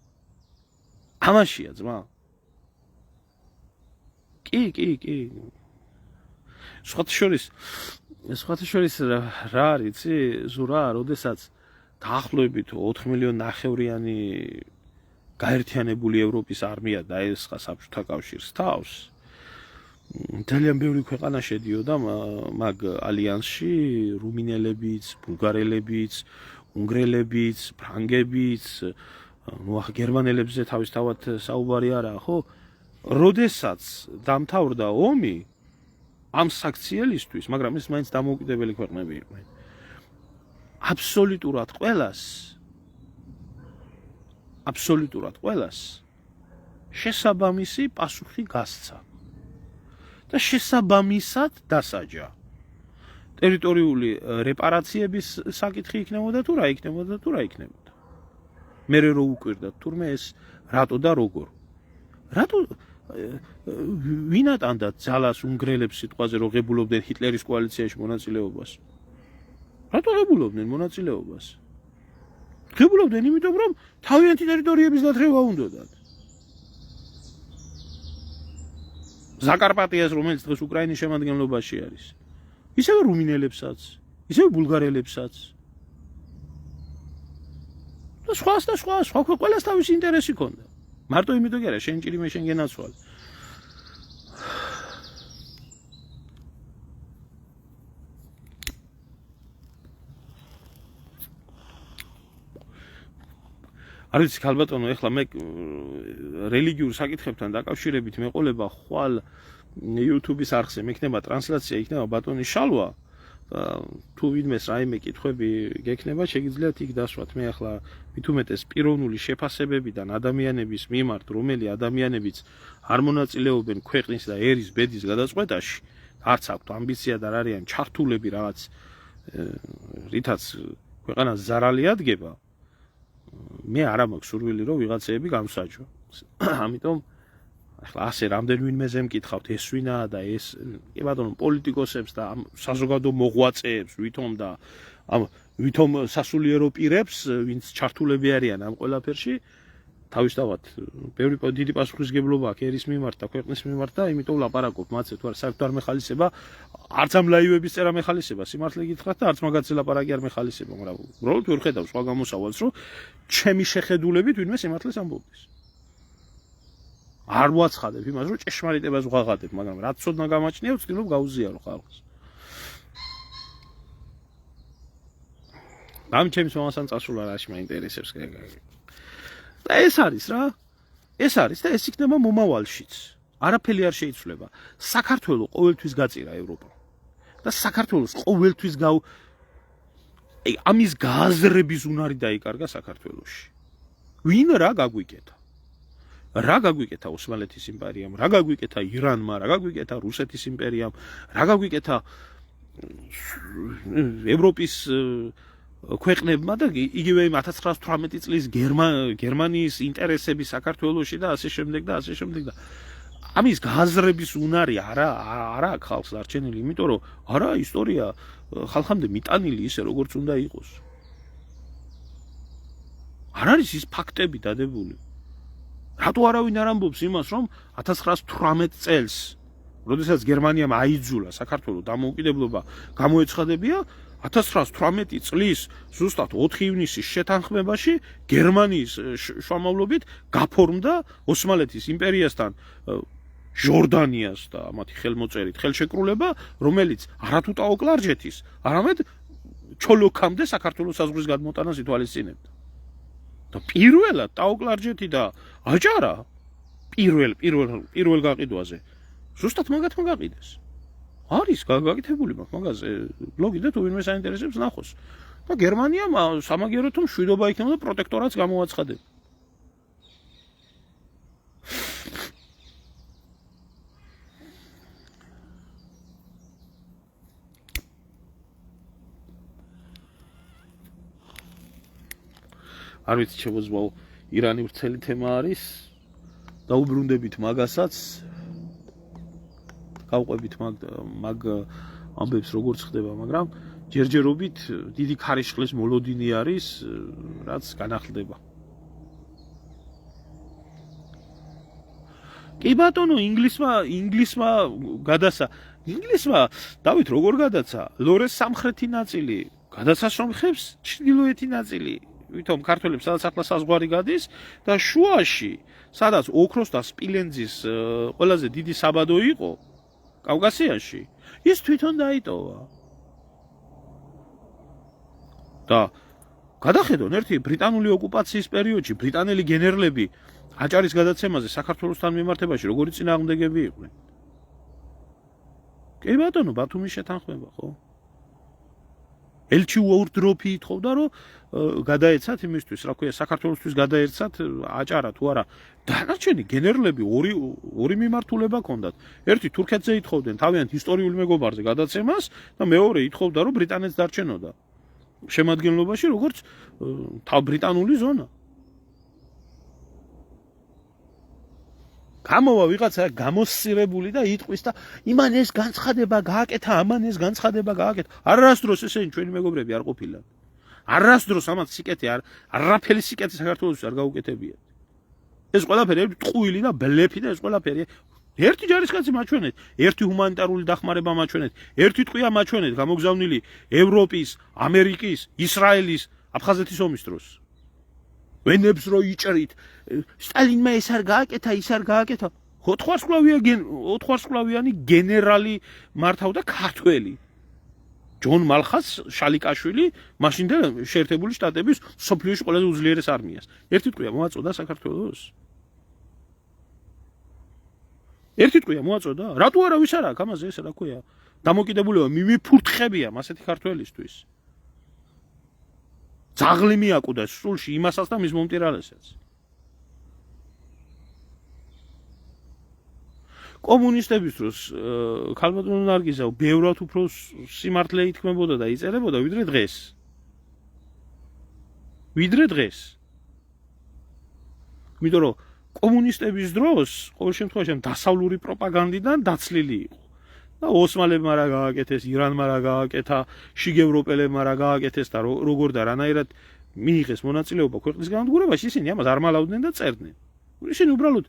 ამაშია ძმა კი სხვათა შორის რა არის იცი ზურა როდესაც დაახლოებით 4 მილიონი ნახევრიანი გაერთიანებული ევროპის არმია დაესხა საბჭოთა კავშირს თავს ძალიან ბევრი ქვეყანა შედიოდა მაგ ალიანსში რუმინელებიც, ბულგარელებიც, უნგრელებიც, ფრანგებიც, ნუ ახ გერმანელებზე თავისთავად საუბარი არაა, ხო? როდესაც დამთავრდა ომი ამ საქციელისთვის, მაგრამ ეს მაინც დამოუკიდებელი ქვეყნები იყვნენ. აბსოლუტურად ყველას შესაბამისი პასუხი გასცა და შესაბამისად დასაჯა. ტერიტორიული რეპარაციების საკითხი იქნებოდა თუ რა იქნებოდა. მე რო უკვირდა თურმე ეს რატო და როგორ. რატო ვინ ატანდა ძალას უნგრელებს სიტყვაზე რომ ღებულობდნენ ჰიტლერის კოალიციაში მონაწილეობას? რატო ღებულობდნენ მონაწილეობას? ღებულობდნენ იმიტომ რომ თავიანთი ტერიტორიების დათრევა უნდათ. ზაკარპატიას, რომელიც დღეს უკრაინის შემადგენლობაში არის. ისევე რუმინელებსაც, ისევე ბულგარელებსაც. და სხვა ყველას თავისი ინტერესი ქონდა. მარტო იმიტომ კი არა, შენ ჭირი მე შენ გენაცვალე. არ ვიცი ქალბატონო, ეხლა მე რელიგიურ საკითხებთან დაკავშირებით მეყოლება ხვალ YouTube-ის არხზე მექნება ტრანსლაცია, იქნება ბატონის შალვა. თუ ვინმეს რაიმე კითხვები გექნება, შეგიძლიათ იქ დასვათ. მე ახლა მithumetes პიროვნული შეფასებებიდან ადამიანების მიმართ, რომელი ადამიანებიც არ მონაწილეობენ ქვეყნის და ერის ბედის გადაწყვეტაში, არც აქვთ ამბიცია და არ არიან ჩართულები რაღაც რითაც ქვეყანას ზარალი ადგება. მე არ მაქვს სურვილი რომ ვიღაცეები გამსაჯო. ამიტომ ახლა ასე რამდენ ვინმეზე მკითხავთ ეს ვინაა და ეს კი ბატონო პოლიტიკოსებს და საზოგადო მოღვაწეებს ვითომ სასულიერო პირებს ვინც ჩართულები არიან ამ ყველაფერში თავისთავად ბევრი დიდი პასუხისგებლობა აქვს ერის მიმართ და ქვეყნის მიმართ და იმიტომ ლაპარაკობ მათზე თუ არ საერთოდ არ მეხალისება არც ამ ლაივების წერა მეხალისება სიმართლე გითხრათ და არც მაგათზე ლაპარაკი არ მეხალისება მაგრამ უბრალოდ ვერ ხედავ სხვა გამოსავალს რომ ჩემი შეხედულებით ვინმე სიმართლეს ამბობდეს არ ვაცხადებ იმას რომ ჭეშმარიტებას ვღაღადებ მაგრამ რაც ცოდნა გამაჩნია ვცდილობ გაუზიარო ხალხს ამ ჩემს მომასან წასულა რაში მაინტერესებს და ეს არის რა ეს არის და ეს იქნება მომავალშიც არაფერი არ შეიცვლება საქართველოს ყოველთვის გაწირა ევროპა და საქართველოს ყოველთვის ამის გააზრების უნარი დაიკარგა საქართველოში ვინ რა გაგვიკეთა რა გაგვიკეთა ოსმალეთის იმპერიამ რა გაგვიკეთა ირანმა რა გაგვიკეთა რუსეთის იმპერიამ რა გაგვიკეთა ევროპის ქვეყნებმა და იგივე 1918 წლის გერმანიის ინტერესები საქართველოში და ასე შემდეგ და ასე შემდეგ და ამის გააზრების უნარი არა აქვს ხალხს დარჩენილი იმიტომ რომ არა ისტორია ხალხამდე მიტანილი ისე როგორც უნდა იყოს არ არის ის ფაქტები დადებული რატო არავინ არ ამბობს იმას რომ 1918 წელს როდესაც გერმანიამ აიძულა საქართველოს დამოუკიდებლობა გამოეცხადებია 1918 წლის ზუსტად 4 ივნისის შეთანხმებაში გერმანიის შუამავლობით გაფორმდა ოსმალეთის იმპერიასთან ჟორდანიას და მათი ხელმოწერით ხელშეკრულება, რომელიც არათუ ტაოკლარჯეთის, არამედ ჩოლოქამდე საქართველოს საზღვრის გადმოტანას ითვალისწინებდა. და პირველად ტაოკლარჯეთი და აჭარა პირველ გაყიდვაზე ზუსტად მაგათმა გაყიდეს. არის გაკეთებული მაქვს მაგაზე ბლოგი და თუ ვინმე საინტერესებს ნახოს. და გერმანიამ სამაგიეროდ თუ მშვიდობა იქნება და პროტექტორატს გამოაცხადება. არ ვიცი შემოძმაო ირანი ვრცელი თემა არის დაუბრუნდებით მაგასაც გავყვებით მაგ ამბებს როგორც ხდება მაგრამ ჯერჯერობით დიდი ქარიშხლის მოლოდინი არის რაც განახლდება კი ბატონო ინგლისმა ინგლისმა დავით როგორ გადაცა ლორეს სამხრეთი ნაწილი გადაცას რომ ხებს ჩრდილოეთი ნაწილი ვითომ ქართველებს სადაც ახლა საზღვარი გადის და შუაში სადაც ოქროს და სპილენძის ყველაზე დიდი საბადო იყო კავკასიაში ის თვითონ დაიტოვა და გადახედონ ერთი ბრიტანული ოკუპაციის პერიოდში ბრიტანელი გენერლები აჭარის გადაცემაზე საქართველოსთან მიმართებაში როგორი წინააღმდეგები იყვნენ კი ბატონო ბათუმის შეთანხმება ხო ელჩი უორდროფი ითხოვდა რომ გადაეცათ იმისთვის რა ქვია საქართველოსთვის გადაერცათ აჭარა თუ არა დანარჩენი გენერლები ორი მიმართულება ჰქონდათ ერთი თურქეთზე ითხოვდნენ თავიანთ ისტორიულ მეგობარზე გადაცემას და მეორე ითხოვდა რომ ბრიტანეთს დარჩენოდა შემადგენლობაში როგორც ბრიტანული ზონა გამოვა ვიღაცა გამოსცირებული და იტყვის და იმან ეს განცხადება გააკეთა ამან ეს განცხადება გააკეთა არასდროს ესენი ჩვენი მეგობრები არ ყოფილან არასდროს ამათ სიკეთე არაფერი სიკეთე საქართველოს არ გაუკეთებიათ ეს ყველაფერი ტყუილი და ბლეფი და ეს ყველაფერი ერთი ჯარისკაცი მაჩვენეთ, ერთი ჰუმანიტარული დახმარება მაჩვენეთ, ერთი ტყვია მაჩვენეთ გამოგზავნილი ევროპის, ამერიკის, ისრაელის, აფხაზეთის ომის დროს. ვენებს რო იჭრით, სტალინმა ეს არ გააკეთა, ის არ გააკეთა. 4 გენერალი მართავდა ქართველი. ჯონ მალხას შალიკაშვილი მაშინდა შეერთებული შტატების სოფლიოში ყველაზე უძლიერეს არმიას. ერთი ტყვია მოაწოდა საქართველოს. ერთი ტყვია მოაწოდა? რატო არავის არ აქვს ამაზე ესე რა ქვია? დამოკიდებულება მიმიფურთხებია ასეთი ქართველისთვის. ძაღლი მიაკუდა სულში იმასაც და მის მომტირალესაც. კომუნისტების დროს ქალბატონო ნარგიზაო ბევრად უფრო სიმართლე ითქმებოდა და იწერებოდა ვიდრე დღეს. იმიტომ რომ კომუნისტების დროს ყოველ შემთხვევაში დასავლური პროპაგანდიდან დაცლილი იყო. და ოსმალებმა რა გააკეთეს, ირანმა რა გააკეთა, შიგევროპელებმა რა გააკეთეს და როგორ და რანაირად მიიღეს მონაწილეობა ქვეყნის განადგურებაში, ისინი ამას არ მალავდნენ და წერდნენ. ისინი უბრალოდ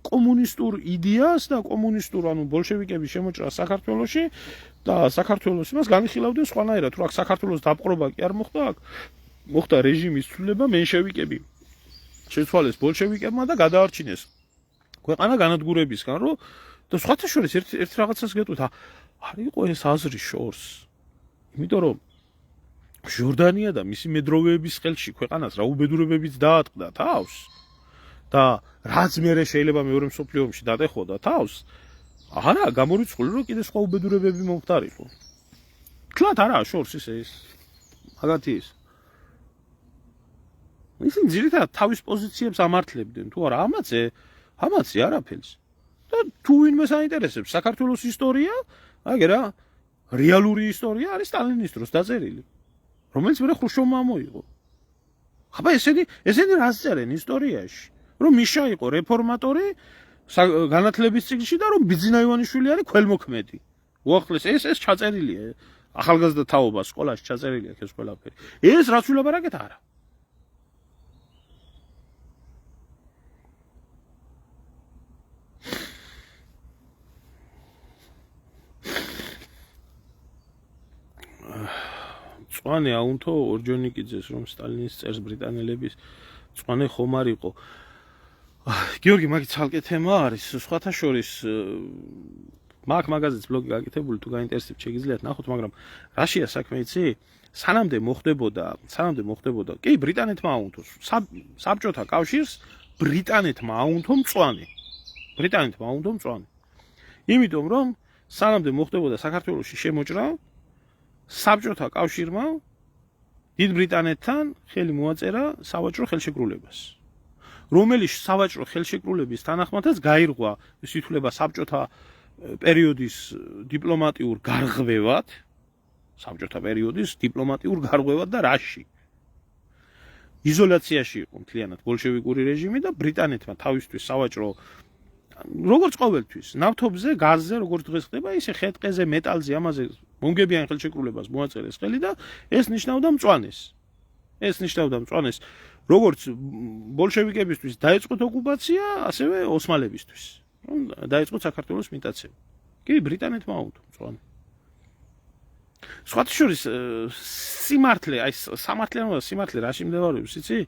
კომუნისტურ იდეას და კომუნისტურ ბოლშევიკების შემოჭრას საქართველოში და საქართველოს იმას განიხილავდნენ სხვანაირად, რომ აქ საქართველოს დაპყრობა კი არ მოხდა, აქ მოხდა რეჟიმის ცვლილება, მენშევიკები შეცვალეს ბოლშევიკებმა და გადაარჩინეს ქვეყანა განადგურებისგან, რომ და სხვათა შორის ერთ რაღაცას გეტყვით, არ იყო ეს აზრი შორს. იმიტომ რომ ჟორდანია და მისი მედროვეების ხელში ქვეყანას რა უბედურებებიც დაატყდა თავს და რაც მერე შეიძლება მეორე მსოფლიო ომში დატეხოდა თავს, არა გამორიცხული რომ კიდე სხვა უბედურებები მომხდარიყო. თლათ არა შორს ის მაგათი ის. ისინი ძირითადად თავის პოზიციებს ამართლებდნენ, თუ არა ამაცე არაფერს. და თუ ვინმე საინტერესებს საქართველოს ისტორია, აგერა რეალური ისტორია არის სტალინის დროს დაწერილი, რომელიც მერე ხრუშჩოვმა მოიღო. ხაბა ესენი რას წერენ ისტორიაში? რომ მიშა იყო რეფორმატორი განათლების წიგნში და რომ ბიძინა ივანიშვილი არის ქველმოქმედი. უახლეს ეს ჩაწერილია ახალგაზრდა თაობა სკოლაში ჩაწერილია ეს ყველაფერი. ეს რაც ვილაპარაკეთ არა. წვანე აუნთო ორჯონიკიძეს რომ სტალინის წერს ბრიტანელების წვანე ხომ არ იყო. გიორგი მაგით ცალკე თემა არის, სხვათა შორის მაგ მაგაზეც ბლოგი გაკეთებული, თუ გაინტერესებთ შეგიძლიათ ნახოთ, მაგრამ რაშია საქმე იცი? სანამდე მოხდებოდა, კი ბრიტანეთმა აუნთო, საბჭოთა კავშირს ბრიტანეთმა აუნთო მწვანე. იმიტომ რომ სანამდე მოხდებოდა საქართველოში შემოჭრა, საბჭოთა კავშირმა დიდ ბრიტანეთთან ხელი მოაწერა სავაჭრო ხელშეკრულებას, რომელიც სავაჭრო ხელშეკრულების თანახმადაც გაირღვა ეს ითვლება საბჭოთა პერიოდის დიპლომატიურ გარღვევად და რაში იზოლაციაში იყო მთლიანად ბოლშევიკური რეჟიმი და ბრიტანეთმა თავისთვის სავაჭრო როგორც ყოველთვის ნავთობზე, გაზზე, როგორც დღეს ხდება, ისე ხე-ტყეზე, მეტალზე, ამაზე მომგებიან ხელშეკრულებას მოაწერეს ხელი და ეს ნიშნავდა მწვანეს. როგორც ბოლშევიკებისთვის დაიწყოთ ოკუპაცია, ასევე ოსმალებისთვის. დაიწყოთ საქართველოს მიტაცება. კი, ბრიტანეთმა აუნთო მწვანე. სხვათა შორის სიმართლე რაში მდებარეობს, იცი?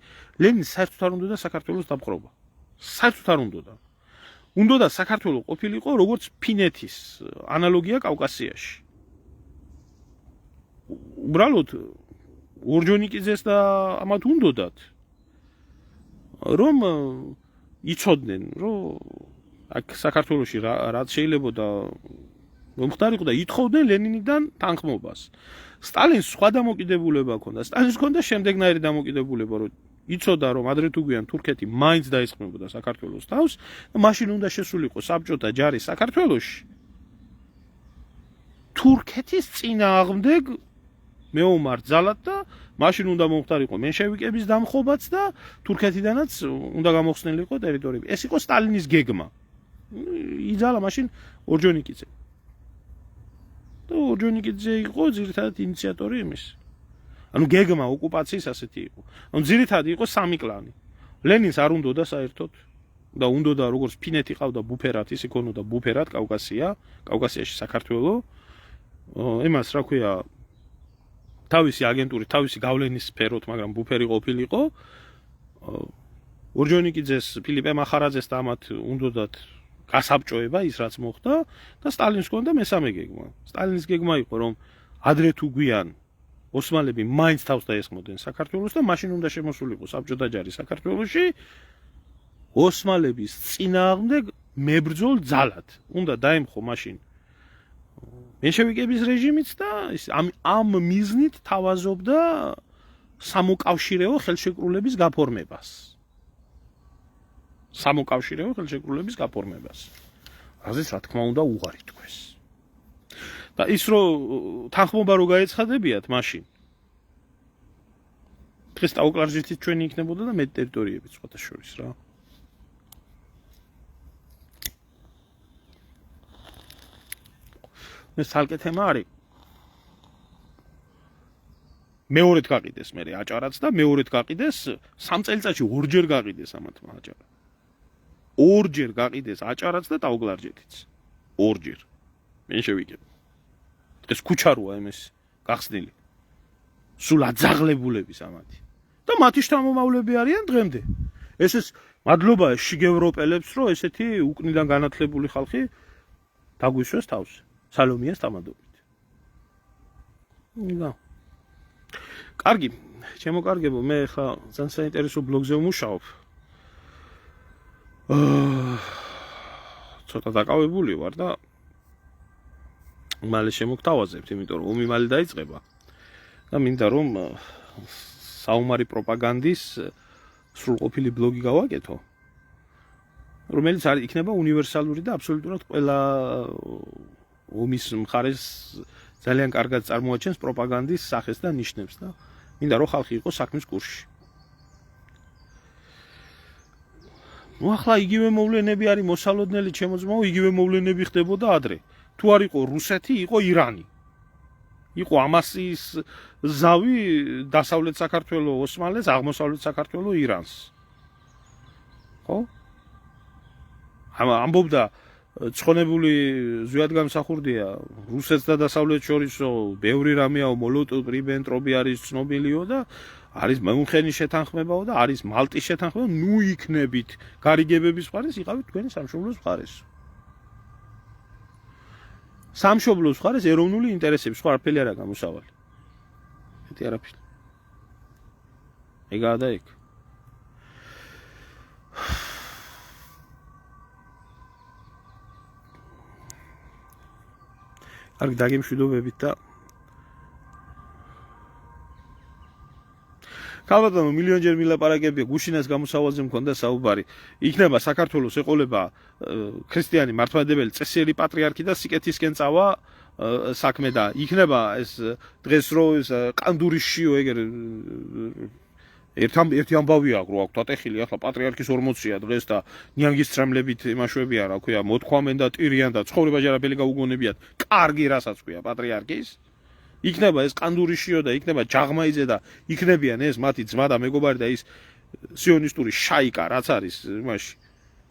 ლენინს საერთოდ არ უნდა საქართველოს დაპყრობა. საერთოდ არ უნდა. უნდა საქართველოს ყოფილიყო როგორც ფინეთის ანალოგია კავკასიაში. უბრალოდ ორჯონიკიძეს და ამათ უნდათ რომ იცოდნენ რომ აქ საქართველოში რაც შეიძლება და მომხდარიყო და ითხოვდნენ ლენინიდან თანხმობას. სტალინს სხვა დამოკიდებულება ჰქონდა. სტალინს ჰქონდა შემდეგნაირი დამოკიდებულება, რომ იცოდა რომ ადრე თუ გვიან თურქეთი მაინც დაისხმებოდა საქართველოს თავს და მაშინ უნდა შესულიყო საბჭოთა ჯარი საქართველოში თურქეთის წინააღმდეგ მეომარ ძალად და მაშინ უნდა მომხდარიყო მენშევიკების დამხობაც და თურქეთიდანაც უნდა გამოხსნილიყო ტერიტორიები. ეს იყო სტალინის გეგმა. იძალა მაშინ ორჯონიკიძე. და ორჯონიკიძე იყო ძირითადად ინიციატორი იმის. ანუ გეგმა ოკუპაციის ასეთი იყო. ანუ ძირითადად იყო სამი კლანი. ლენინს არ უნდოდა საერთოდ და უნდა როგორც ფინეთი ყავდა ბუფერად, ის იქონოდა ბუფერად კავკასიაში საქართველო. Იმას რა ქვია თავისი აგენტური, თავისი გავლენის სფეროთ, მაგრამ ბუფერი ყოფილიყო. ორჯონიკიძეს, ფილიპე მახარაძეს და ამათ უნდათ გასაბჭოება ის რაც მოხდა და სტალინს ჰქონდა მესამე გეგმა. სტალინის გეგმა იყო რომ ადრე თუ გვიან ოსმალები მაინც თავს დაესხმოდნენ საქართველოს და მაშინ უნდა შემოსულიყო საბჭოთა ჯარი საქართველოში ოსმალების წინააღმდეგ მებრძოლ ძალად. უნდა დაემხო მაშინ მენშევიკების რეჟიმიც და ამ მიზნით თავაზობდა სამოკავშირეო ხელშეკრულების გაფორმებას. რაზეც რა თქმა უნდა უღარი თქვეს. და ის რომ თანხმობა რო გაეცხადებიათ მაშინ დღეს ტაოკლარჯეთით ჩვენი იქნებოდა და მეტ ტერიტორიებიც სხვათა შორის რა. ეს თალკე თემა არის. მეორედ გაყიდეს მე აჭარაც და მეორედ გაყიდეს 3 წელიწადში ორჯერ გაყიდეს ამათმა აჭარა. ორჯერ გაყიდეს აჭარაც და ტაოკლარჯეთიც. ორჯერ. მენშევიკები. ეს ქუჩაროა იმის გახსნილი. სულ აძაღლებულების ამათი. და მათი შთამომავლები არიან დღემდე. ეს მადლობა შიგევროპელებს რომ ესეთი უკნიდან განათლებული ხალხი დაგვისვეს თავს. სალომიას თამადობით. და კარგი, ჩემო კარგებო, მე ხა ძალიან საინტერესო ბლოგზე ვმუშაობ. ცოტა დაკავებული ვარ და მალე შემოგთავაზებთ, იმიტომ რომ ომი მალე დაიწყება. და მინდა რომ საომარი პროპაგანდის სრულყოფილი ბლოგი გავაკეთო. რომელიც არის იქნება უნივერსალური და აბსოლუტურად ყველა ომის მხარეს ძალიან კარგად წარმოაჩენს პროპაგანდის სახეს და ნიშნებს და მინდა რომ ხალხი იყოს საქმის კურსში. ნუ ახლა იგივე მოვლენები არის მოსალოდნელი ჩემო ძმაო, იგივე მოვლენები ხდებოდა ადრე. თუ არ იყო რუსეთი, იყო ირანი. იყო ამასის ზავი დასავლეთ საქართველოს ოსმალეთს, აღმოსავლეთ საქართველოს ირანს. ხო? ამბობდა ცხონებული ზვიად გამსახურდია რუსეთს და დასავლეთს შორისო ბევრი რამეაო მოლოტოვ რიბენტროპი არის ცნობილიო და არის მეუნხენის შეთანხმებაო და არის მალტის შეთანხმება, ნუ იქნებით გარიგებების მხარეს, იყავით თქვენი სამშობლოს მხარეს. სამშობლოს მხარეს ეროვნული ინტერესები, სხვა არაფერი არა გამოსავალი. მეტი არაფერი. ეგაა და ეგ. კარგი დაგემშვიდობებით და ქალბატონო მილიონჯერ მილაპარაკებია გუშინას გამოსავალზე მქონდა საუბარი. იქნება საქართველოს ეყოლება ქრისტიანი მართლმადიდებელი წესიერი პატრიარქი და სიკეთისკენ წავა საქმე და იქნება ეს დღეს რო ეს ყანდურის შიო ეგერ ერთი ამბავია რო აქვს ატეხილი ახლა პატრიარქის 40-ია დღეს და ნიანგის წრემლებით იმაშვებია რა ქვია მოთქვამენ და ტირიან და ცხოვრება ჯერაფერი გაუგონებიათ კარგი რასაც ქვია პატრიარქის იქნება ეს ყანდურის შიო და იქნება ჯაღმაიძე და იქნებიან ეს მათი ძმა და მეგობარი და ის სიონისტური შაიკა რაც არის იმაში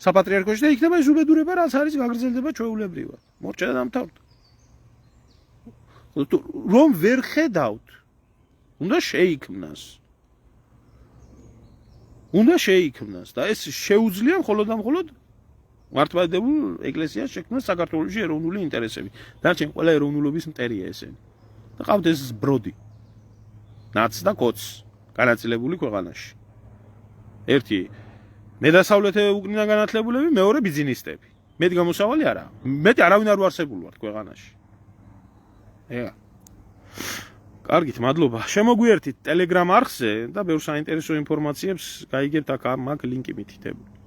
საპატრიარქოში და იქნება ეს უბედურება რაც არის გაგრძელდება ჩვეულებრივად მორჩა და დამთავრდა რომ ვერ ხედავთ უნდა შეიქმნას და ეს შეუძლია მხოლოდ და მხოლოდ მართლმადიდებელ ეკლესიას შექმნას საქართველოში ეროვნული ინტერესები. დარჩენ ყველა ეროვნულობის მტერია ესენი. და ყავთ ეს ბროდი. ნაც და კოც განაწილებული ქვეყანაში. ერთი მედასავლეთე უკნიდან განათლებულები, მეორე ბიზნესისტები. მეტი გამოსავალი არა. მეტი არავინ არ უარსებული ვართ ქვეყანაში. ეგა. კარგით, მადლობა. შემოგვიერთით Telegram არხზე და ბევრ საინტერესო ინფორმაციებს გაიგებთ აქ მაგ ლინკი მითითებული.